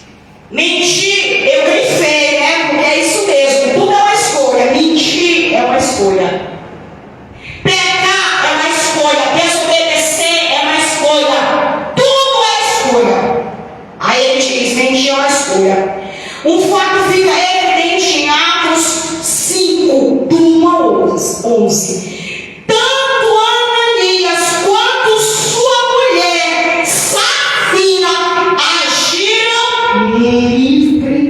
mentir, eu grifei, né? Porque é isso mesmo, tudo é uma escolha. Mentir é uma escolha. Pecar é uma escolha. Desobedecer é uma escolha. Tudo é escolha. Aí ele diz: mentir é uma escolha. Um fato fica evidente em Atos 5, do 1 ao 11. Tanto Ananias quanto sua mulher Safira agiram livremente.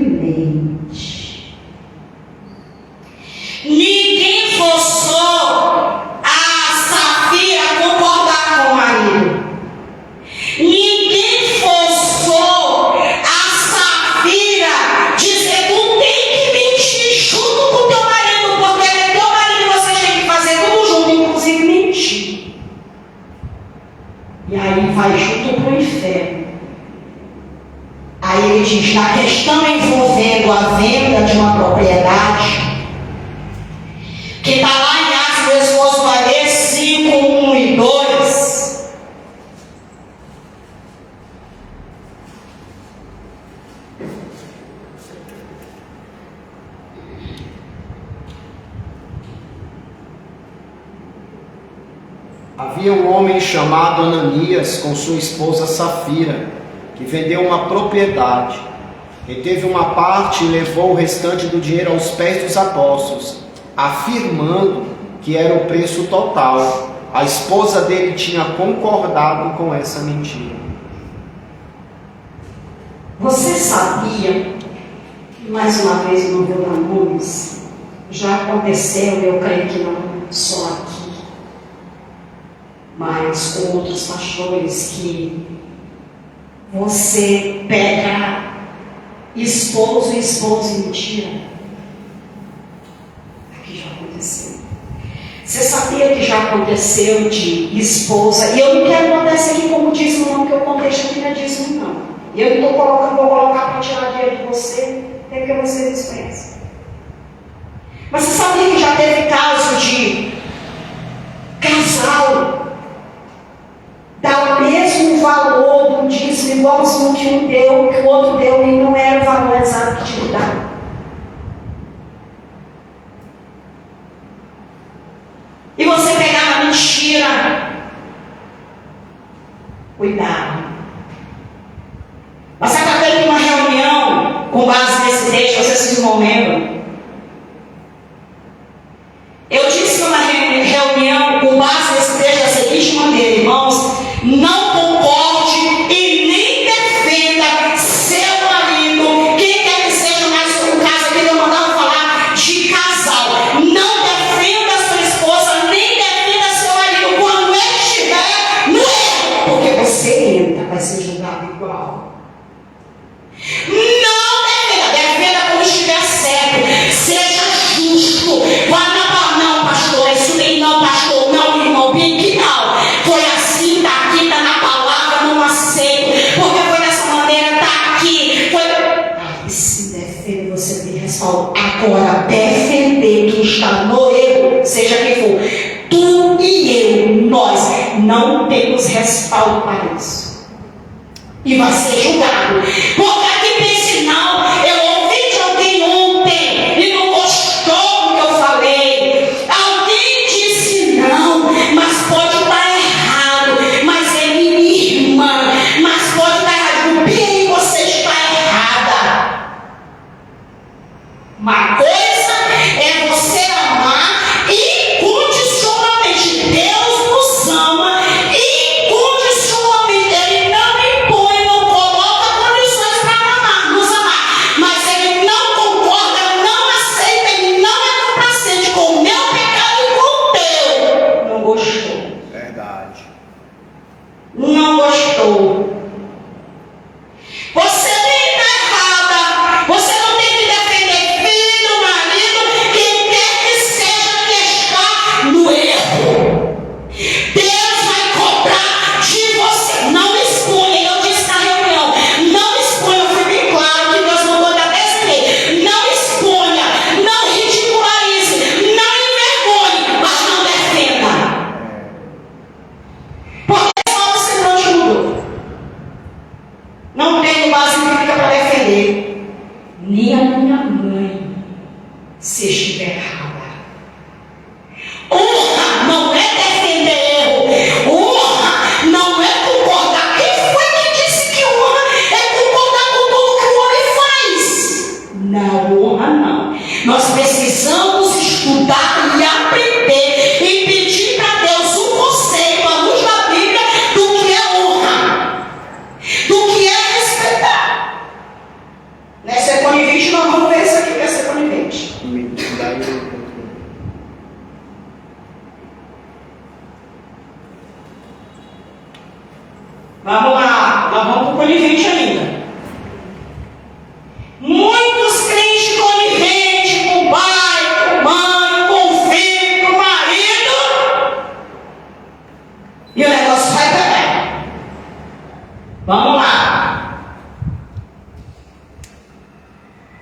Ninguém forçou a Safira concordar com o marido. Ninguém forçou a Safira dizer: tu tem que mentir junto com teu marido, porque é teu marido, você tem que fazer tudo junto, inclusive mentir. E aí vai junto para o inferno. Aí ele diz: na questão envolvendo a venda de uma propriedade, que está lá em Atos, meu esposo vai ler 5, 1 e 2. Havia um homem chamado Ananias com sua esposa Safira, que vendeu uma propriedade. Reteve uma parte e levou o restante do dinheiro aos pés dos apóstolos, afirmando que era o preço total. A esposa dele tinha concordado com essa mentira. Você sabia, mais uma vez não vou dar nomes, já aconteceu, eu creio que não só aqui, mas com outros pastores, que você pega esposo e mentira. Aqui já aconteceu. Você sabia que já aconteceu de esposa, e eu não quero botar isso aqui como dízimo não, porque o contexto aqui não é dízimo não. E eu não vou colocar para tirar dinheiro de você, até porque você desconhece. Mas você sabia que já teve caso de casal dar o mesmo valor do dízimo, igualzinho que um deu, que o outro deu, e não era o valor exato que tinha que dar? E você pegar na mentira. Cuidado. Você está tendo uma reunião com base nesse texto, vocês se não lembram? Eu disse numa reunião com base nesse texto da seguinte maneira, irmãos: não concorde e nem defenda seu marido, quem quer que seja, mais um caso aqui eu mandava falar de casal. Não defenda sua esposa, nem defenda seu marido quando ele estiver no erro, porque você entra, vai ser julgado igual. Não defenda quando estiver certo, seja justo. Não, pastor, isso nem não, pastor, não, irmão, bem que não. Foi assim, tá aqui, tá na palavra, não aceito, porque foi dessa maneira, tá aqui. Foi. Aí se defende, você tem respaldo. Agora, defender quem está no erro, seja quem for, tu e eu, nós não temos respaldo para isso. E vai ser julgado. Porque aqui pense não, eu ouvi de alguém ontem e não gostou do que eu falei. Alguém disse não, mas pode estar errado. Mas é minha irmã, mas pode estar errado. Bem, você está errada. Uma coisa é você amar incondicionalmente. Deus nos ama incondicionalmente. Ele não impõe, não coloca condições para nos amar. Mas ele não concorda, não aceita, ele não é complacente com o meu pecado e com o teu. Não gostou. Verdade. Não gostou. Você nem está errada. Você não tem que defender filho, marido, quem quer que seja que está no erro. Deus vai cobrar de você. Não exponha. Eu disse na reunião, não exponha. Eu fui bem claro que Deus mandou até essa lei. Não exponha, não ridicularize, não envergonhe, mas não defenda. Porque só você não ajudou. Não tenho base bíblica para defender. Nem a minha mãe, se estiver errada. Honra não é defender erro. Honra não é concordar. Quem foi que disse que honra é concordar com tudo que o homem faz? Não, honra não. Nós precisamos estudar e aprender e pedir para Deus um conceito à luz da Bíblia do que é honra, do que é respeitar. Não é ser conivente, nós vamos ver isso aqui, que é ser conivente. Vamos lá, nós vamos para o conivente ainda. Muitos crentes coniventes com o pai, com a mãe, com o filho, com o marido. E o negócio vai pegar. Vamos lá.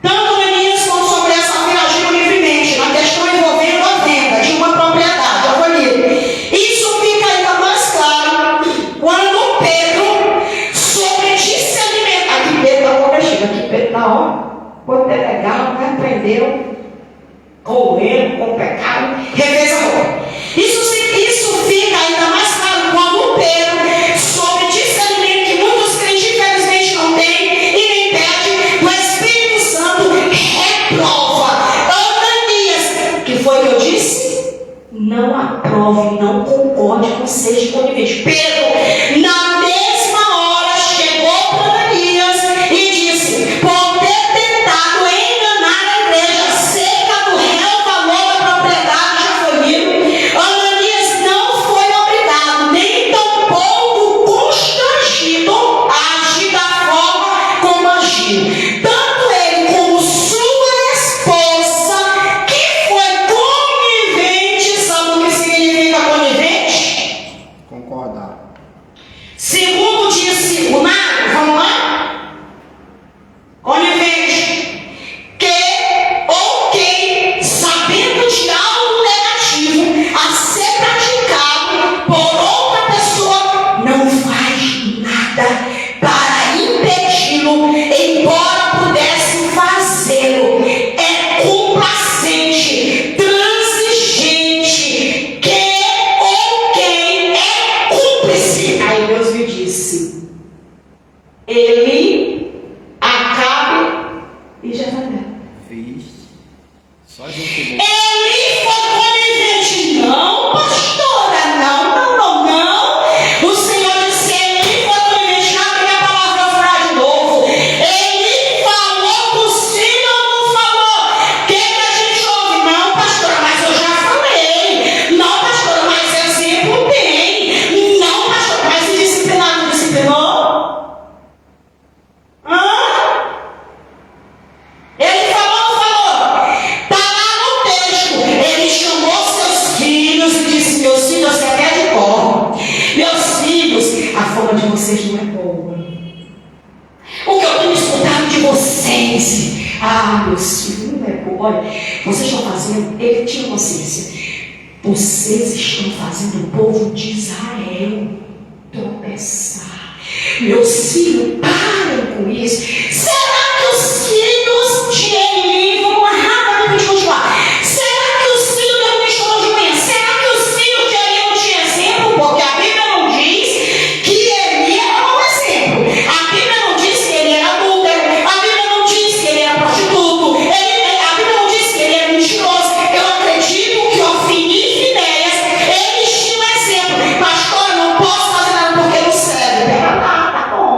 Tanto Neemias quanto sobre essa fila agiram livremente na questão envolvendo a venda de uma propriedade, a família. Isso fica ainda mais claro quando Pedro, sobre discernimento, aqui Pedro está corrigindo, aqui Pedro está, foi delegado, aprendeu com o erro, com o pecado, refez a roupa. Isso fica ainda mais claro quando Pedro, sobre discernimento que muitos crentes infelizmente não têm e nem pedem, o Espírito Santo reprova Ananias, que foi o que eu disse? Não aprove, não concorde com seja conivente. Pedro, na mesma hora, chegou para Ananias e disse: por ter tentado enganar a igreja acerca do real valor da propriedade já foi lido, Ananias não foi obrigado, nem tampouco constrangido a agir da forma como agiu. Tanto ele como sua esposa, que foi conivente, sabe o que significa conivente? Concordar. Segundo disse o Mário, vamos lá? Conivente. Que ou quem, sabendo de algo negativo a ser praticado por outra pessoa, não faz nada para impedi-lo, embora pudesse fazê-lo. É complacente, transigente, que ou quem é cúmplice. Aí Deus me disse: ele acabe e já vai dar. Fiz. Só junto. Ele foi conivente. Não, pastora. de vocês não é boa. O que eu tenho escutado de vocês, meus filhos, não é boa. Olha, vocês estão fazendo, ele tinha consciência, vocês estão fazendo o povo de Israel tropeçar. Meus filhos, parem com isso. Será que os filhos de Eli, vamos lá rapidamente continuar, será que os filhos de Eli estão jumentos? Será que os filhos de Eli não tinham exemplo? Porque a Bíblia não diz que Eli era um exemplo. A Bíblia não diz que ele era adúltero. A Bíblia não diz que ele era prostituto. A Bíblia não diz que ele era mentiroso. Eu acredito que Ofni e Finéias, eles tinham exemplo. Pastor, eu não posso fazer nada porque não serve. Tá bom.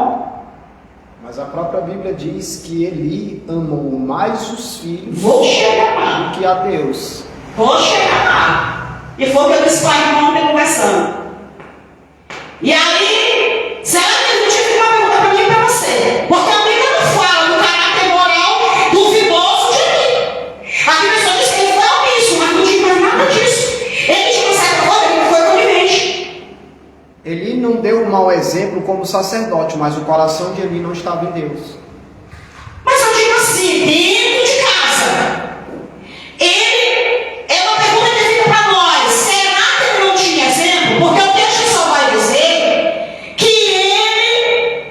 Mas a própria Bíblia diz que Eli amou mais os filhos Vou chegar lá. do que a Deus. Vou chegar lá. E foi o que eu disse para o irmão conversando. E aí, será que eu tinha que uma pergunta para mim e para você? Porque a Bíblia não fala do caráter moral duvidoso de Eli. A Bíblia só diz que ele foi omisso, mas não diz mais nada disso. Ele tinha uma certa coisa, ele foi conivente. Eli não deu um mau exemplo como sacerdote, mas o coração de Eli não estava em Deus. Mas eu digo assim, dentro de casa, ele é uma pergunta que fica para nós. Será que ele não tinha exemplo? Porque o texto só vai dizer que ele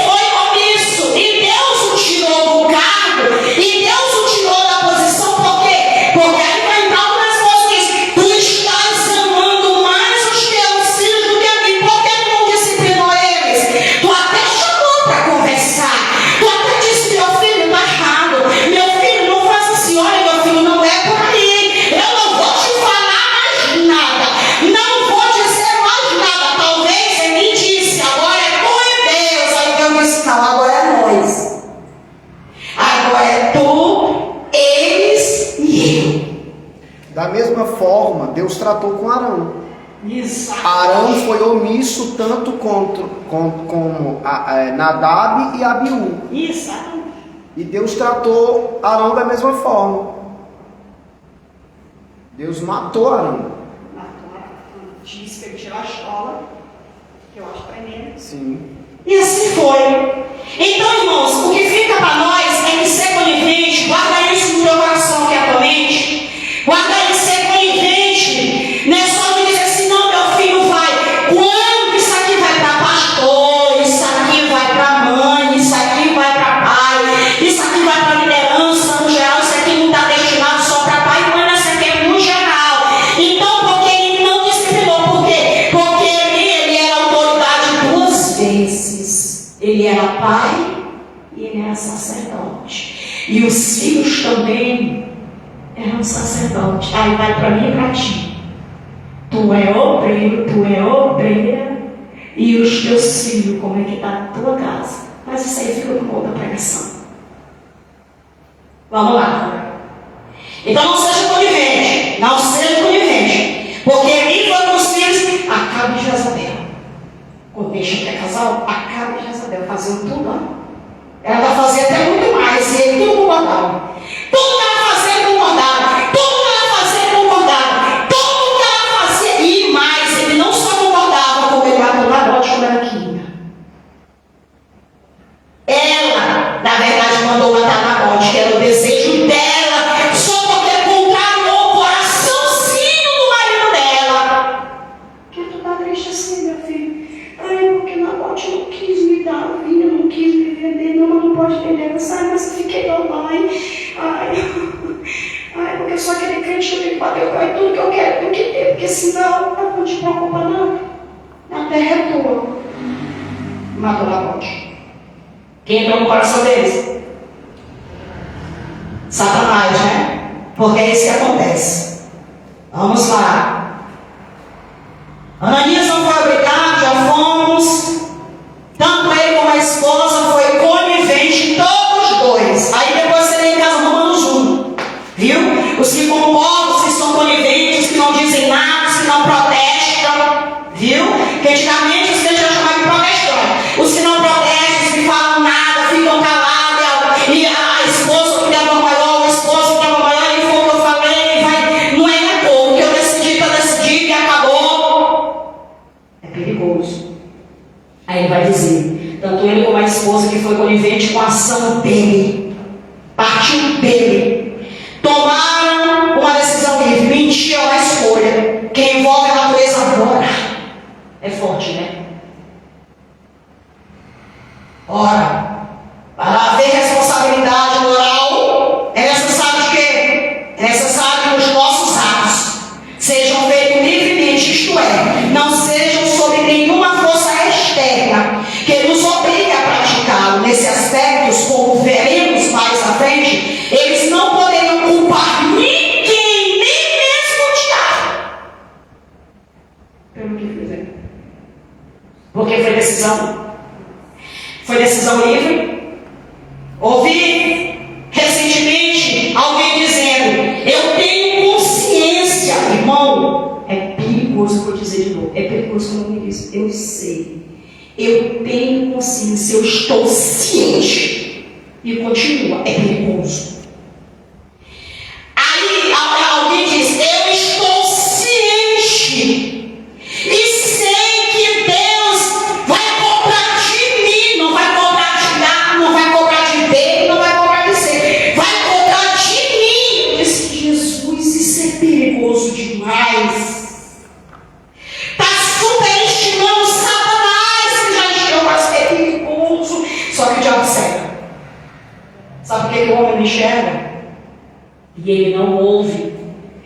foi omisso e Deus o tirou do cargo e Deus o tirou da posição. Por quê? Porque aí vai entrar uma resposta que diz: tu estás amando mais os teus filhos do que a mim. Por que tu não disciplinou eles? Tu até chamou para conversar. Tu até disse: meu filho, tá errado. Meu filho, não faz assim. Olha, meu filho, não é por aí. Eu não vou te falar mais nada. Não vou dizer mais nada. Talvez ele me disse: agora é tu e Deus. Aí eu disse: não, agora é nós. Agora é tu, eles e eu. Da mesma forma, Deus tratou com Arão. Exato. Arão foi omisso tanto como Nadab e Abiú. Exato. E Deus tratou Arão da mesma forma. Deus matou Arão. Disse para ele tirar a escola, que eu acho tremendo. Sim. E assim foi. Então, irmãos, o que fica para nós é que ser conivente, guarda isso no teu coração aqui atualmente. Guarda isso, ser conivente. Não é só de dizer assim: não, meu filho vai. Quando isso aqui vai para pastor, isso aqui vai para mãe, isso aqui vai para pai, isso aqui vai para liderança no geral, isso aqui não está destinado só para pai e mãe, isso aqui é no geral. Então, porque ele não disciplinou, por quê? Porque ele era autoridade duas vezes. Ele era pai e ele era sacerdote. E os filhos também eram sacerdotes. Aí vai para mim e para ti. Tu é obreiro, tu é obreira. E os teus filhos, como é que está a tua casa? Mas isso aí fica com outra pregação. Vamos lá. Então não seja conivente. Não seja conivente. Porque ele foi com os filhos, Acabe de Jezabel. Quando deixa que é casal, Acabe de Jezabel, fazendo tudo, ó. Ela vai fazer até muito mais, e ele tudo concordava. Tudo que ela fazia, ele concordava. Tudo que ela fazia, ele concordava. Tudo que ela fazia, e mais, ele não só concordava, como ele matou Nabote quando era quinha. Ela, na verdade, mandou matar Nabote, que era o desejo dela, só porque contrariou o coraçãozinho do marido dela. Que tu tá triste assim, meu filho? Ai, porque Nabote não quis me dar a vida, não quis me vender, não pode vender, não sabe, mas eu fiquei normal. Ai, porque eu sou aquele crente que eu tenho que bater o pé em tudo que eu quero, tem que ter, porque senão não te preocupa não. A terra é tua. Matou Nabote. Quem entrou no coração deles? Satanás, né? Porque é isso que acontece. Vamos lá. Ananias não foi obrigado, já fomos. Tanto ele como a esposa foi conivente, todos os dois. Aí depois você tem em casa Romanos 1. Viu? Os que concordam, os que são coniventes, os que não dizem nada, os que não protestam. Viu? Porque antigamente os crentes chamavam de protestantes. Os que não protestam, os que falam nada, ficam calados. E a esposa que dava maior, o esposo que dava maior, e foi o que eu falei, vai, não é pouco. O que eu decidi, e acabou. É perigoso. Aí ele vai dizer, tanto ele como a esposa que foi conivente com a ação dele, partiu dele, tomaram uma decisão livre, mentiram na escolha, que envolve a natureza agora. É forte, né? Ora, para haver responsabilidade moral, é necessário de quê? É necessário que os nossos atos sejam feitos livremente, isto é, não sejam sob nenhuma força externa que nos obrigue a praticá-lo. Nesse aspecto, como veremos mais à frente, eles não poderiam culpar ninguém, nem mesmo o diabo, pelo que fizeram. Porque foi decisão. Foi decisão livre. Ouvi recentemente alguém dizendo, eu tenho consciência. Irmão, é perigoso, eu vou dizer de novo, é perigoso como me diz, eu sei. Eu tenho consciência, eu estou ciente. E continua, é perigoso. Aí alguém diz, eu estou ciente. E sei que Deus vai cobrar de mim, não vai cobrar de nada, não vai cobrar de dele, não vai cobrar de ser, vai cobrar de mim. Eu disse, Jesus, isso é perigoso demais. Está superestimando Satanás, que já encheu, mas é perigoso. Só que o diabo cega. Sabe por que o homem não enxerga? E ele não ouve,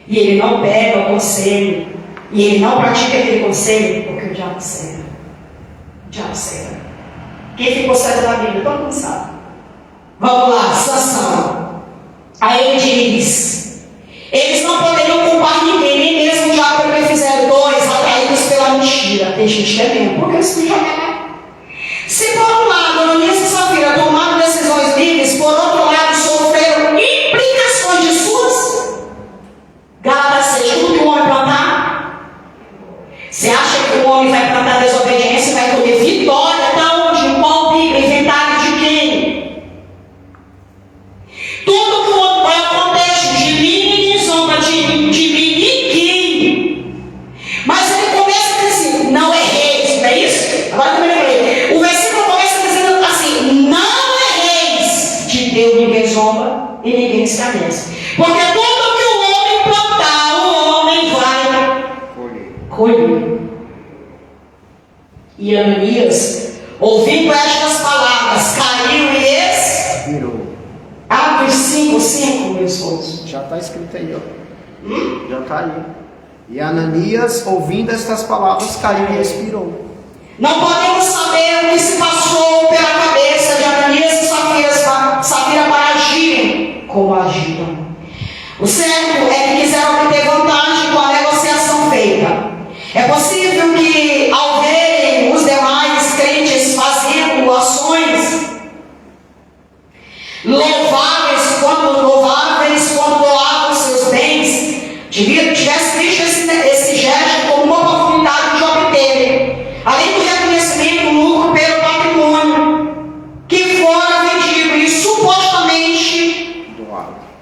e ele não pega o conselho, e ele não pratica aquele conselho, porque o diabo cega. O diabo cega. Quem ficou cego na Bíblia? Todo mundo sabe. Vamos lá, Sansão. Aí ele diz, eles não poderiam culpar ninguém, nem mesmo o diabo, porque fizeram dois atraídos pela mentira. Tem gente que é mesmo, porque isso já é. Se por um lado, Ananias e Safira tomaram decisões livres, por outro lado, sofreram implicações de suas. Gálatas 6, tudo que o homem plantar. Você acha que o homem vai plantar desobediência e vai colher vitória? Da onde? Em qual Bíblia? Inventário de quem? Tudo que o homem vai acontecer de mim, ninguém zomba de mim, ninguém. Mas ele começa dizendo, não erreis, não é isso? Agora também lembrei. O versículo começa dizendo assim, não erreis. De Deus ninguém zomba e ninguém escarnece. Porque tudo que o homem plantar, o homem vai colher. E Ananias, ouvindo estas palavras, caiu e expirou. Atos 5:5, meu esposo. Já está escrito aí, ó. Já está aí. E Ananias, ouvindo estas palavras, caiu e expirou. Não podemos saber o que se passou pela cabeça de Ananias e Safira para agirem como agiram. O certo é que quiseram obter vantagem com a negociação feita. É possível que, ao verem os demais crentes fazendo ações louváveis quando doavam seus bens, tivesse visto esse gesto como uma oportunidade de obter, além do reconhecimento, lucro pelo patrimônio que fora vendido e supostamente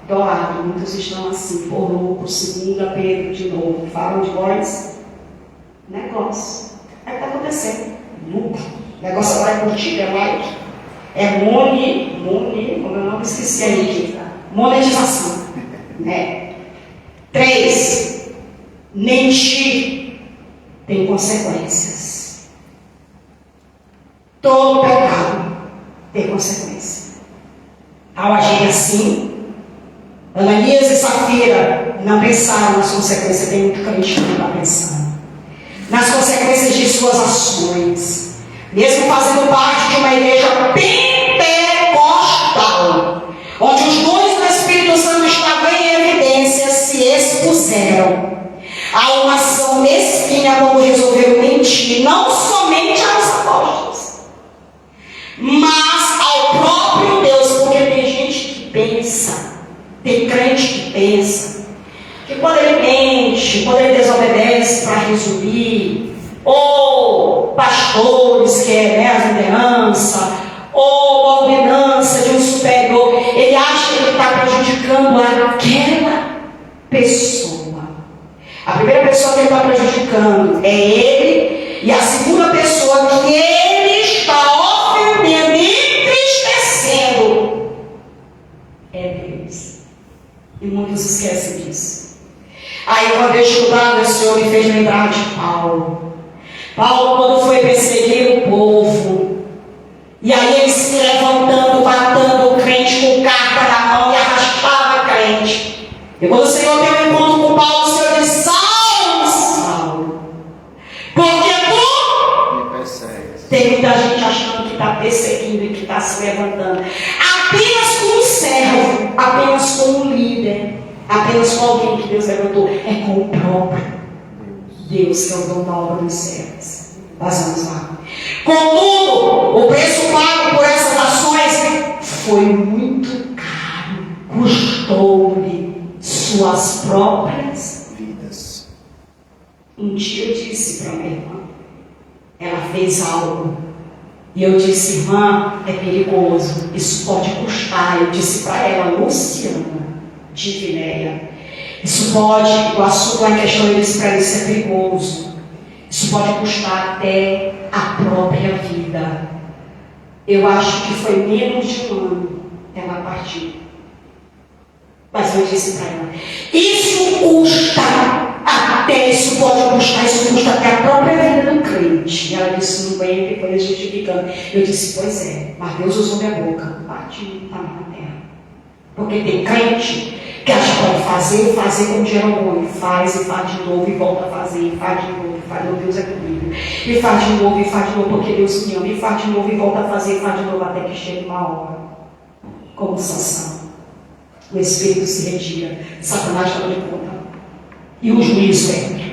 doado. Muitos estão assim, por lucro. 2 Pedro de novo, falam de vós, negócio. Aí está acontecendo, lucro. O negócio agora é curtir, é like. É como eu não esqueci aí, monetização. 3. Mentir tem consequências. Todo pecado tem consequência. Ao agir assim, Ananias e Safira não pensaram nas consequências. Tem muito crente que não está pensando nas consequências de suas ações, mesmo fazendo parte de uma igreja pentecostal, onde os dons do Espírito Santo estavam em evidência, se expuseram a uma ação mesquinha quando resolveram mentir, não somente aos apóstolos, mas ao próprio Deus, porque tem gente que pensa, tem crente que pensa, que quando ele mente, quando ele desobedece, para resumir, ou pastores que é a liderança, ou uma ordenança de um superior, ele acha que ele está prejudicando aquela pessoa. A primeira pessoa que ele está prejudicando é ele, e a segunda pessoa que ele me fez lembrar de Paulo. Paulo, quando foi perseguir o povo, e aí ele se levantando, matando o crente com carta na mão e arrastava a crente. E quando o Senhor teve um encontro com Paulo, o Senhor disse: Saulo, Saulo, porque tu me persegues. Tem muita gente achando que está perseguindo e que está se levantando. Apenas como servo, apenas como líder, apenas com alguém que Deus levantou. É com o próprio Deus que é o dono da obra dos servos. Nós vamos lá. Contudo, o preço pago por essas ações foi muito caro. Custou-lhe suas próprias vidas. Um dia eu disse para minha irmã, ela fez algo, e eu disse: irmã, é perigoso, isso pode custar. Eu disse para ela: Luciana de Vinéia, isso pode, o assunto em questão, eu disse para ela: isso é perigoso, isso pode custar até a própria vida. Eu acho que foi menos de um ano ela partiu. Mas eu disse para ela: isso custa até, isso pode custar, isso custa até a própria vida do crente. E ela disse no banheiro, depois justificando. Eu disse: pois é, mas Deus usou minha boca. Partiu, está na terra. Porque tem crente que acha que pode fazer como Jerônimo, faz e faz de novo, e volta a fazer, e faz de novo, e faz de novo, Deus é comigo. E faz de novo, e faz de novo, porque Deus me ama, e faz de novo, e volta a fazer, e faz de novo, até que chegue uma hora. Como Sansão. O Espírito se retira, Satanás está de conta. E o juízo entra.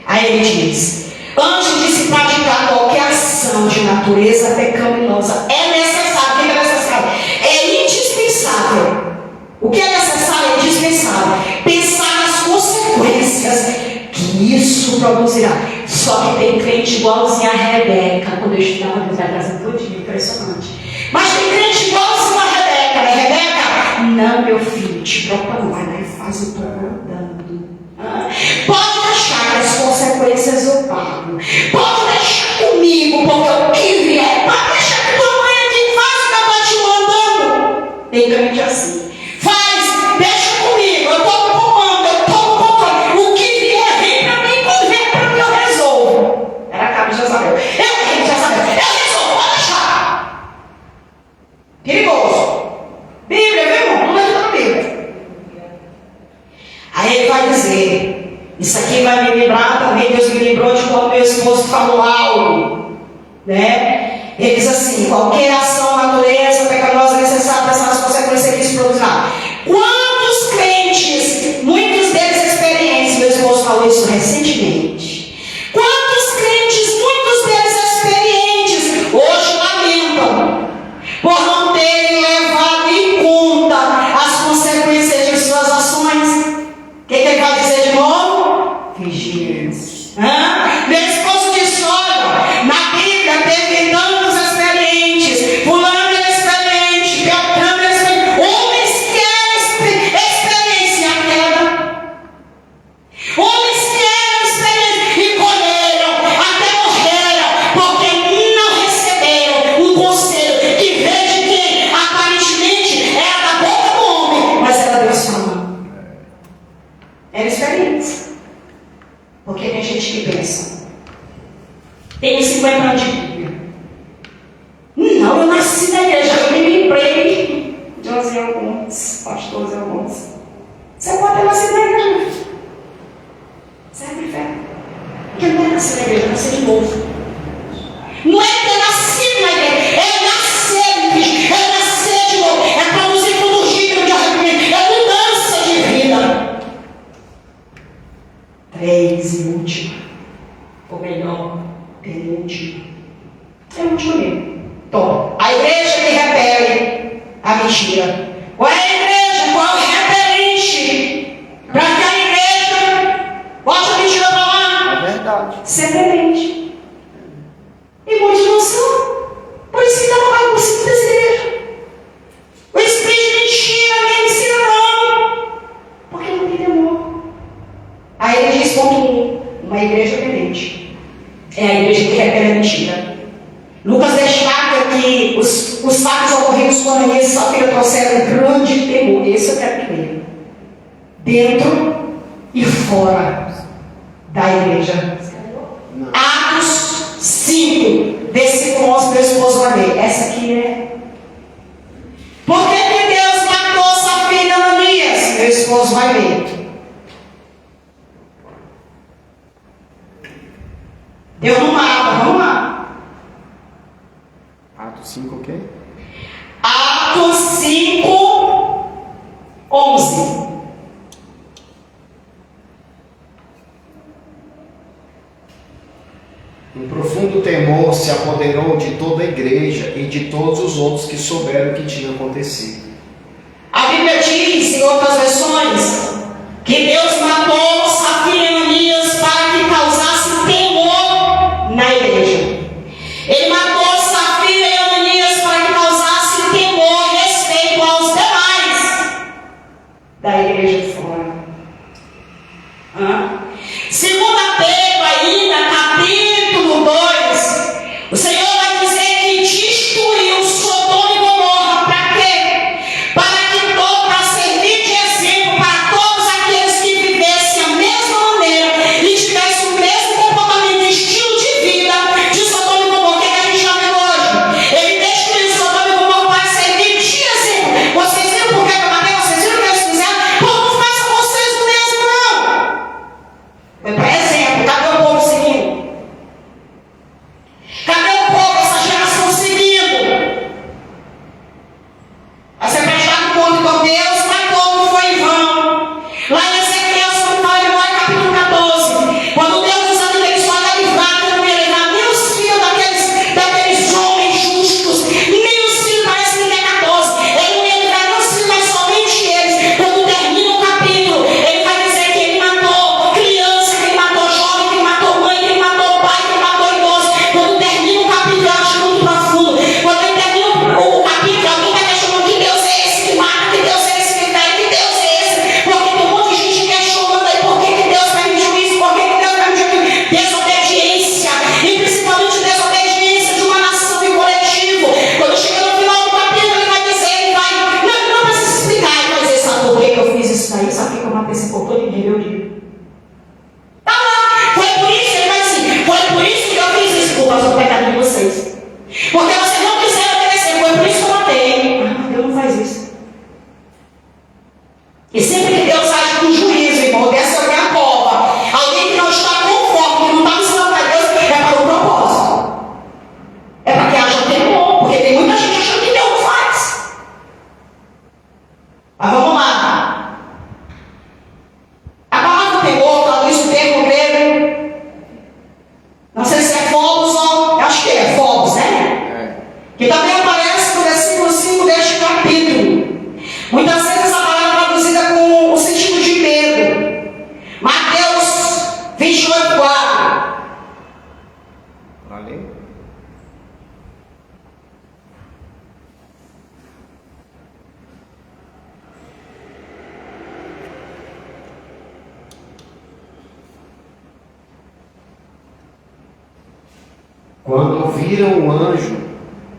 Aí ele diz: antes de se praticar qualquer ação de natureza pecaminosa, é necessário. O que é necessário? É indispensável. O que é necessário é indispensável. Pensar nas consequências que isso produzirá. Só que tem crente igualzinho a Rebeca. Quando eu estudava, Deus vai trazendo todinho, impressionante. Mas tem crente igualzinho a Rebeca, né? Rebeca, não, meu filho, te preocupa não, vai lá e faz o teu andando. Pode deixar que as consequências eu pago. Pode deixar comigo, porque o que vier, pode deixar que tua mãe aqui faz o que eu estou te mandando. Tem crente assim. Faz, deixa comigo, eu estou no comando, eu estou no controle. O que vier, vem para mim, quando vem para mim eu resolvo. Era a cara de Jezabel. Eu resolvo, pode deixar. Perigoso. Bíblia, viu, irmão? Não lembra da Bíblia. Aí ele vai dizer, isso aqui vai me lembrar também, Deus me lembrou de quando meu esposo falou algo, né? Ele diz assim: qualquer ação, natureza, pecaminosa, necessária, pensar nas consequências que isso produzirá. Quantos crentes, muitos deles experientes, meu esposo falou isso recentemente, quantos crentes, muitos deles experientes, hoje lamentam por não terem levado em conta as consequências de suas ações. O que ele vai dizer de novo? Vigilância. Meu esposo disse: olha, na Bíblia teve tantos experientes, fulano é experiente, Beltrano é experiente, homens que eram experiência em queda, homens que eram experientes e colheram, até morreram, porque não receberam um conselho que veio de quem aparentemente era da boca do homem, mas era Deus falando. Era experiência. Porque tem gente que pensa: tenho 50 anos de Bíblia. Não, eu nasci na igreja, eu me lembrei de alguns pastores alguns. Você pode ter nascido na igreja. Serve fé. Porque não é nascer na igreja, é nascer de novo. Não é ter nascido na igreja, é nascer em Cristo, é nascer de novo, é produzir todo o giro de arrependimento, é mudança de vida. 3 e última, ou melhor, penúltima. É a última mesmo. Então, a igreja que repele a mentira. Qual é a igreja? Qual é o repelente? Para que a igreja bote a mentira para lá? É verdade. Semelhante. E muitos não são. Por isso que não vai conseguir dessa igreja. O espírito de mentira nem ensina não. Porque não tem temor. Aí ele diz, ponto 1, uma igreja crente. É a igreja que repele a mentira. Lucas destaca que os fatos ocorridos com Ananias e Safira trouxeram grande temor. Esse eu quero primeiro. Dentro e fora da igreja. Não. Atos 5, versículo 11, meu esposo vai ler. Essa aqui é. Por que Deus matou Safira e Ananias? Meu esposo vai ler. Deu no mapa, vamos lá. Atos 5 o quê? Atos 5, 11. Um profundo temor se apoderou de toda a igreja e de todos os outros que souberam o que tinha acontecido. A Bíblia diz, em outras versões, que Deus matou Safira e Ananias para que causasse temor na igreja. Ele matou Safira e Ananias para que causasse temor e respeito aos demais da igreja de fora. Segunda Pedro, ainda, capítulo 2, o Senhor vai dizer que destruiu Sodoma e Gomorra. Para quê? Para servir de exemplo para todos aqueles que vivessem a mesma maneira e tivessem o mesmo comportamento e estilo de vida de Sodoma e Gomorra. O que a gente está vendo hoje? Ele destruiu Sodoma e Gomorra para servir de exemplo. Vocês viram por que eu matei? Vocês viram o que eles fizeram? Pô, não façam vocês o mesmo, não. Foi para exemplo. Cadê o povo seguindo? Cadê o povo, essa geração seguindo? Vai ser prestado conta com Deus, matou, não foi em vão. Lá em Ezequiel, se não me engano, capítulo 14, quando Deus usa aquele só da livrar, que não ia levar nem os filhos daqueles homens justos, nem os filhos, parece que é 14, ele não ia livrar nem os filhos, mas somente eles. Quando termina o capítulo, ele vai dizer que ele matou criança, que ele matou jovem, que ele matou mãe, que ele matou pai, que ele matou idoso. Quando termina o capítulo, eu acho muito profundo. Quando ele termina o capítulo, alguém vai questionando que Deus é esse que mata, que Deus é esse que fere, que Deus é esse. Porque tem um monte de gente questionando aí por que Deus permitiu isso, por que Deus permitiu aquilo. Desobediência, e principalmente desobediência de uma nação e coletivo. Quando chega no final do capítulo, ele vai dizer, ele vai, não precisa explicar, ele vai dizer, sabe por que eu fiz isso daí? Sabe por que eu matei esse povo todo em rebeldia? Tá lá, foi por isso, ele vai dizer, foi por isso que eu fiz isso, por causa do pecado de vocês. Porque vocês não quiseram obedecer, foi por isso que eu matei. Deus não faz isso. E sempre que Deus age com juízo, irmão, dessa é a minha cova. Alguém que não está conforme, que não está ensinando para Deus, é para o propósito. É para que haja temor, porque tem muita gente achando que Deus não faz. Mas vamos lá. A palavra temor traduz o termo grego. Não sei se é Phobos ou. Eu acho que é Phobos, né? Que também aparece no versículo 5 deste capítulo. Muitas vezes essa palavra é traduzida com o sentido de medo. Mateus 28, 4. Valeu? Quando ouviram o anjo,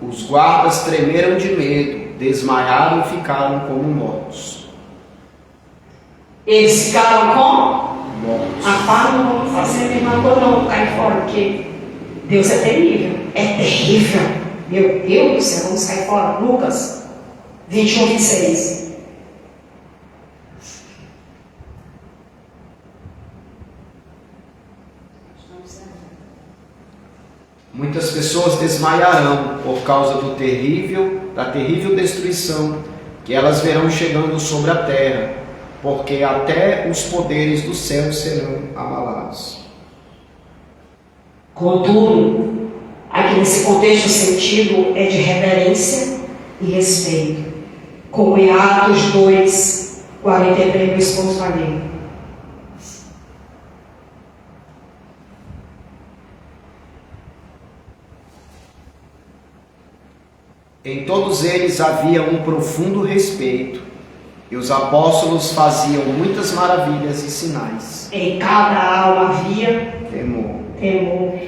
os guardas tremeram de medo, desmaiaram e ficaram como mortos. Eles ficaram com? Mortos. Não vamos fazer me matou não, cair fora, porque Deus é terrível. É terrível. Meu Deus do céu, vamos cair fora. Lucas 21, 26. Muitas pessoas desmaiarão por causa da terrível destruição que elas verão chegando sobre a terra, porque até os poderes do céu serão abalados. Contudo, aqui nesse contexto o sentido é de reverência e respeito, como em Atos 2, 43, meu esposo vai ler. Em todos eles havia um profundo respeito, e os apóstolos faziam muitas maravilhas e sinais. Em cada alma havia Temor.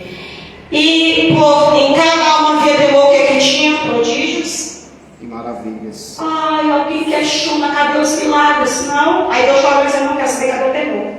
E em cada alma havia temor, que tinha? Prodígios E maravilhas. Ai, alguém questiona, cadê os milagres? Não. Aí Deus fala, mas eu não quero saber, cadê o temor?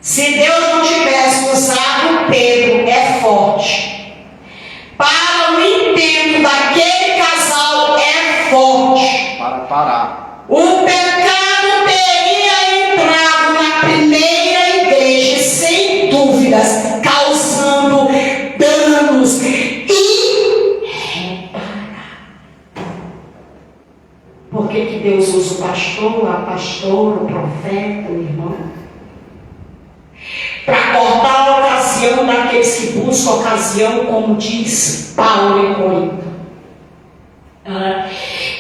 Se Deus não tivesse usado Pedro, é forte. Para o intento daquele casal, é forte. Para parar. O pecado teria entrado na primeira igreja, sem dúvidas, causando danos irreparáveis. Por que Deus usa o pastor, a pastora, o profeta, o irmão? Para cortar a ocasião daqueles que buscam a ocasião, como diz Paulo em Corinto.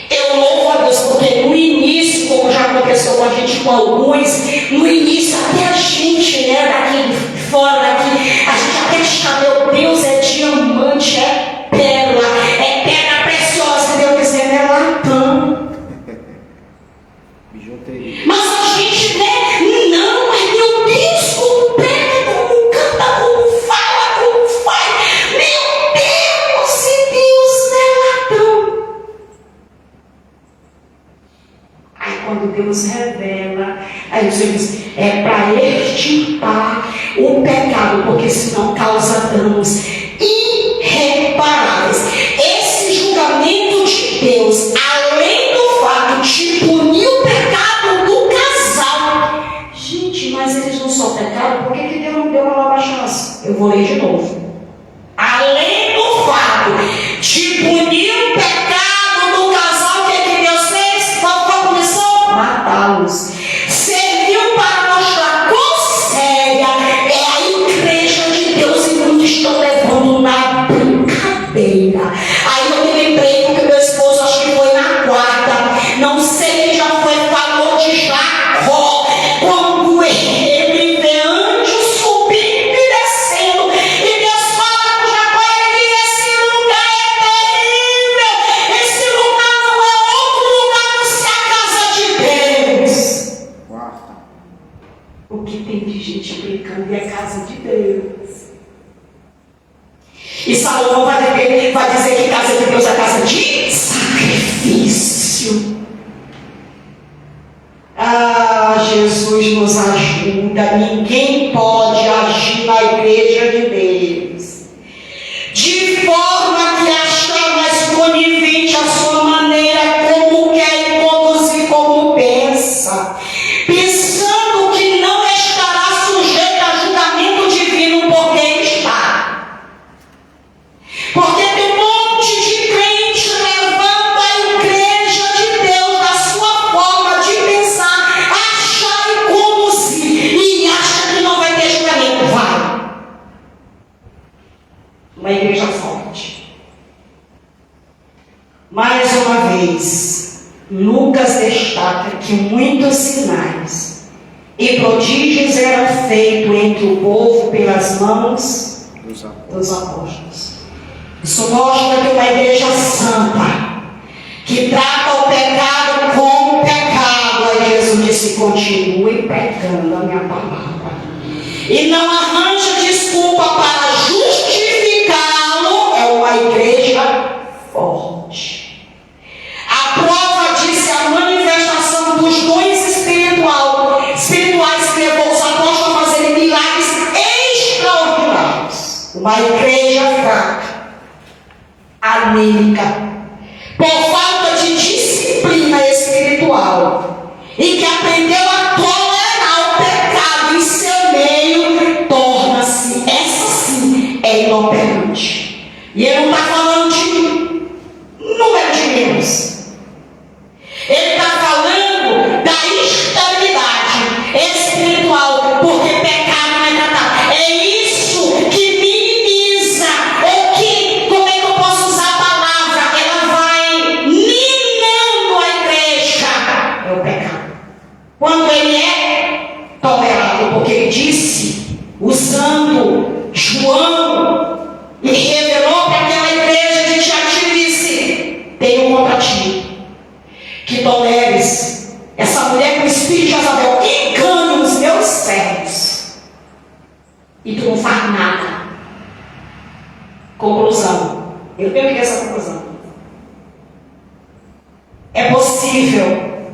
Eu louvo a Deus, porque no início, como já aconteceu com a gente, com alguns, no início até a gente, daqui fora daqui, a gente até achava, meu Deus, é diamante, é pérola preciosa, Deus dizendo, é latão. Bijuteria. Mas a gente, não, mas meu Deus, como prega, como canta, como fala, como faz. Meu Deus, se Deus é ladrão. Aí quando Deus revela, aí o Senhor diz, é para extirpar o pecado, porque senão causa danos irreparáveis. Esse julgamento de Deus, além do fato de punir o pecado do casal. Gente, mas eles não só pecaram, por que Deus não deu uma nova chance? Eu vou ler de novo. Além do fato de punir o pecado do casal, o que Deus fez? Qual foi a punição? Matá-los. Serviu para mostrar quão séria é a igreja de Deus e não estão levando na brincadeira. Aí eu me lembrei porque meu esposo, acho que foi na quarta, não sei, já foi, falou de Jacó, quando ele vê anjos subindo e descendo, e Deus fala com Jacó, ele diz, esse lugar é terrível, esse lugar não é outro lugar, não se a casa de Deus. Quarta. O que tem de gente brincando é a casa de Deus. E Salomão vai dizer que casa de Deus é casa de sacrifício. Jesus nos ajuda. Ninguém pode agir na igreja de Deus de forma que achar mais conivente a sua maneira, como quer e conduzir como pensa, pensando que não estará sujeito a julgamento divino, porque está. Porque tem um monte de crente levando a igreja de Deus da sua forma de pensar, achar e conduzir, e acha que não vai ter julgamento. Vai. Uma igreja forte. Mais uma vez, Lucas destaca que muitos sinais e prodígios eram feitos entre o povo pelas mãos dos apóstolos. Isso mostra que uma igreja santa, que trata o pecado como pecado, aí Jesus disse, continue pregando a minha palavra. E não arranja desculpa para justificá-lo, é uma igreja forte. A prova disso é a manifestação dos dons espirituais que levou os apóstolos a fazerem milagres extraordinários. Uma igreja fraca, anêmica, por falta de disciplina espiritual, e que aprendeu a tolerar o pecado em seu meio, torna-se, essa sim, é inoperante. E ele não está falando de número de membros. Ele está falando da estabilidade espiritual, porque pecado não é tratado. É isso que minimiza, ou que, como é que eu posso usar a palavra? Ela vai minando a igreja. É o pecado. Quando ele é tolerado, porque ele disse, usando João, e revelou para aquela igreja de Tiatira e disse, tenho contra ti, que toleres essa mulher com o espírito de Jezabel, engane os meus servos, e tu não faz nada. Conclusão. Eu tenho que ter essa conclusão. É possível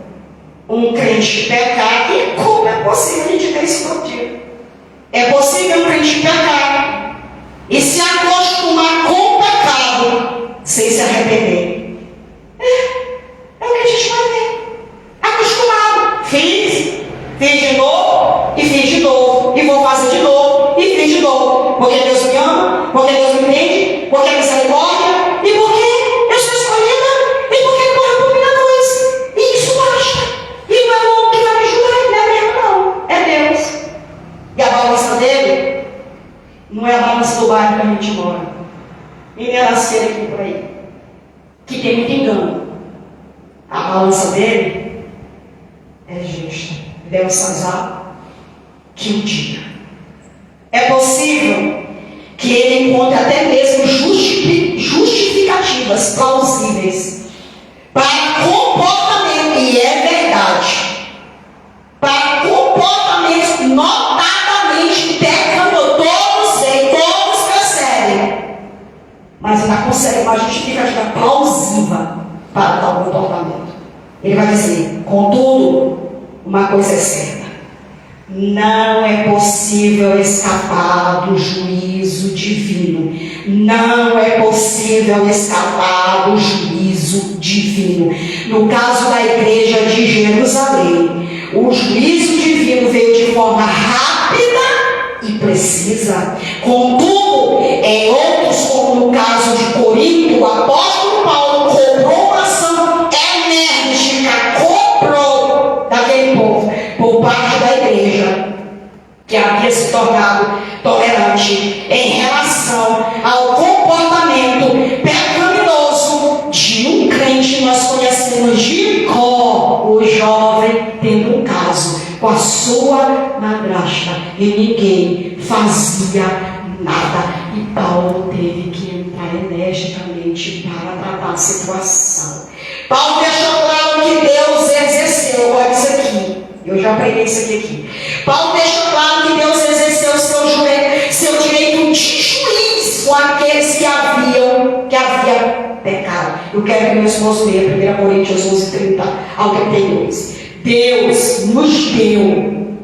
um crente pecar, e como é possível a gente ter esse poder? É possível um crente pecar e se acostumar com o pecado sem se arrepender. É o que a gente vai ver. Acostumado. Fiz de novo, e fiz de novo, e vou fazer de novo, e fiz de novo. Porque Deus me ama, porque Deus me entende, porque é misericórdia, e porque eu sou escolhida, e porque Ele morreu por mim na cruz. E isso basta. E não é o homem que vai me julgar, não é mesmo, não. É Deus. E a balança dele não é a balança do bairro que a gente mora. E nem a lasqueira aqui por aí. Que tem muito engano. A balança dele é justa. Deus sabe que um dia é possível que ele encontre até mesmo justificativas plausíveis para comportamento, e é verdade, para comportamentos notadamente pecaminosos, todos percebem, mas ainda consegue uma justificativa plausível para tal comportamento. Ele vai dizer: contudo, uma coisa é certa, não é possível escapar do juízo divino. Não é possível escapar do juízo divino. No caso da igreja de Jerusalém, o juízo divino veio de forma rápida e precisa. Contudo, em outros, como no caso de Corinto, o apóstolo Paulo cobrou uma ação enérgica, daquele povo, por parte da igreja, que havia se tornado tolerante em relação ao comportamento pecaminoso de um crente. Nós conhecemos Jacó, o jovem, tendo um caso com a sua madrasta, e ninguém fazia nada, e Paulo teve que entrar energicamente para tratar a situação. Paulo deixou claro que Deus exerceu, olha isso aqui, eu já aprendi isso aqui. Paulo deixou claro que Deus exerceu seu direito de juiz com aqueles que havia pecado. Eu quero que meu esposo leia 1 Coríntios 11, 30 ao 32. Deus nos deu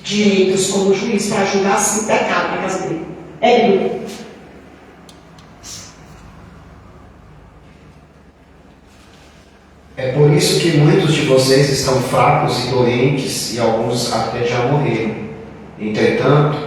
direitos como juiz para julgar assim o pecado na casa dele. É Bíblia. É por isso que muitos de vocês estão fracos e doentes, e alguns até já morreram. Entretanto,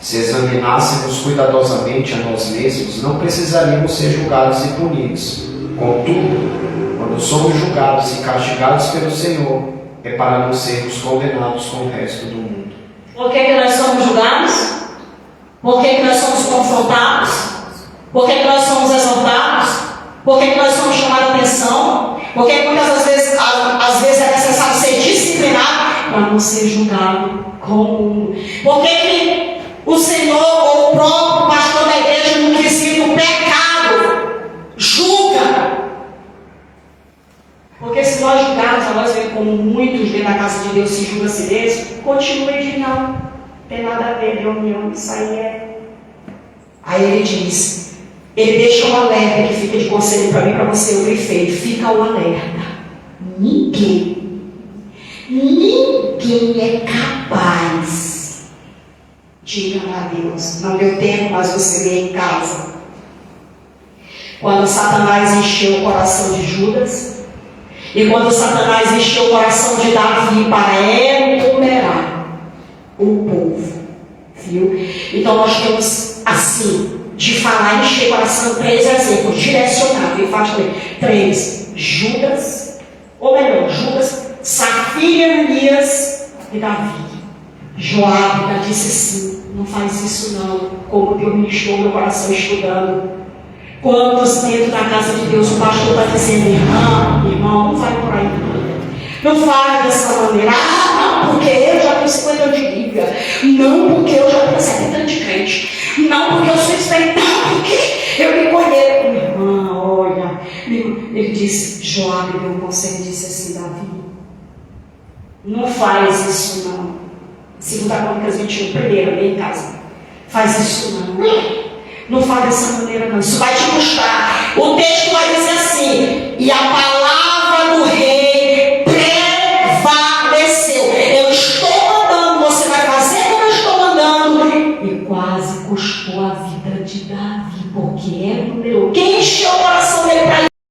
se examinássemos cuidadosamente a nós mesmos, não precisaríamos ser julgados e punidos. Contudo, quando somos julgados e castigados pelo Senhor, é para não sermos condenados com o resto do mundo. Por que nós somos julgados? Por que nós somos confrontados? Por que nós somos exortados? Por que nós somos chamados a atenção? Porque muitas vezes é necessário ser disciplinado para não ser julgado como o mundo. Por que o Senhor ou o próprio pastor da igreja, no quesito pecado, julga? Porque se nós julgarmos, nós vemos como muitos dentro da casa de Deus se julgam a si mesmo, continua de não tem nada a ver, reunião, isso aí é. Aí ele diz, ele deixa um alerta que fica de conselho para mim, para você, eu grifei, fica o alerta. Ninguém é capaz de enganar Deus. Não deu tempo, mas você vê em casa. Quando Satanás encheu o coração de Judas, e quando Satanás encheu o coração de Davi para enumerar o povo, viu? Então nós temos assim, de falar e encher o coração, 3 exemplos, direcionável, enfaticamente. 3, Judas, ou melhor, Judas, Safira, Ananias e Davi. Joabe já disse assim, não faz isso não, como Deus me encheu meu coração estudando. Quantos dentro da casa de Deus o pastor está dizendo, irmão, não vai por aí não fale dessa maneira, não, porque eu já tenho 50 anos de Bíblia, não, porque eu já tenho 70 anos de crente, não, porque eu sou experiente, não, porque eu me conheço. Minha irmã, olha, ele disse, Joabe deu um conselho e disse assim, Davi, não faz isso não. 2 Crônicas 21, primeiro, bem em casa, faz isso não faz dessa maneira não, isso vai te custar. O texto vai dizer assim, e a palavra do rei prevaleceu. Eu estou mandando, você vai fazer como eu estou mandando. quase custou a vida de Davi, porque é o meu. Quem encheu o coração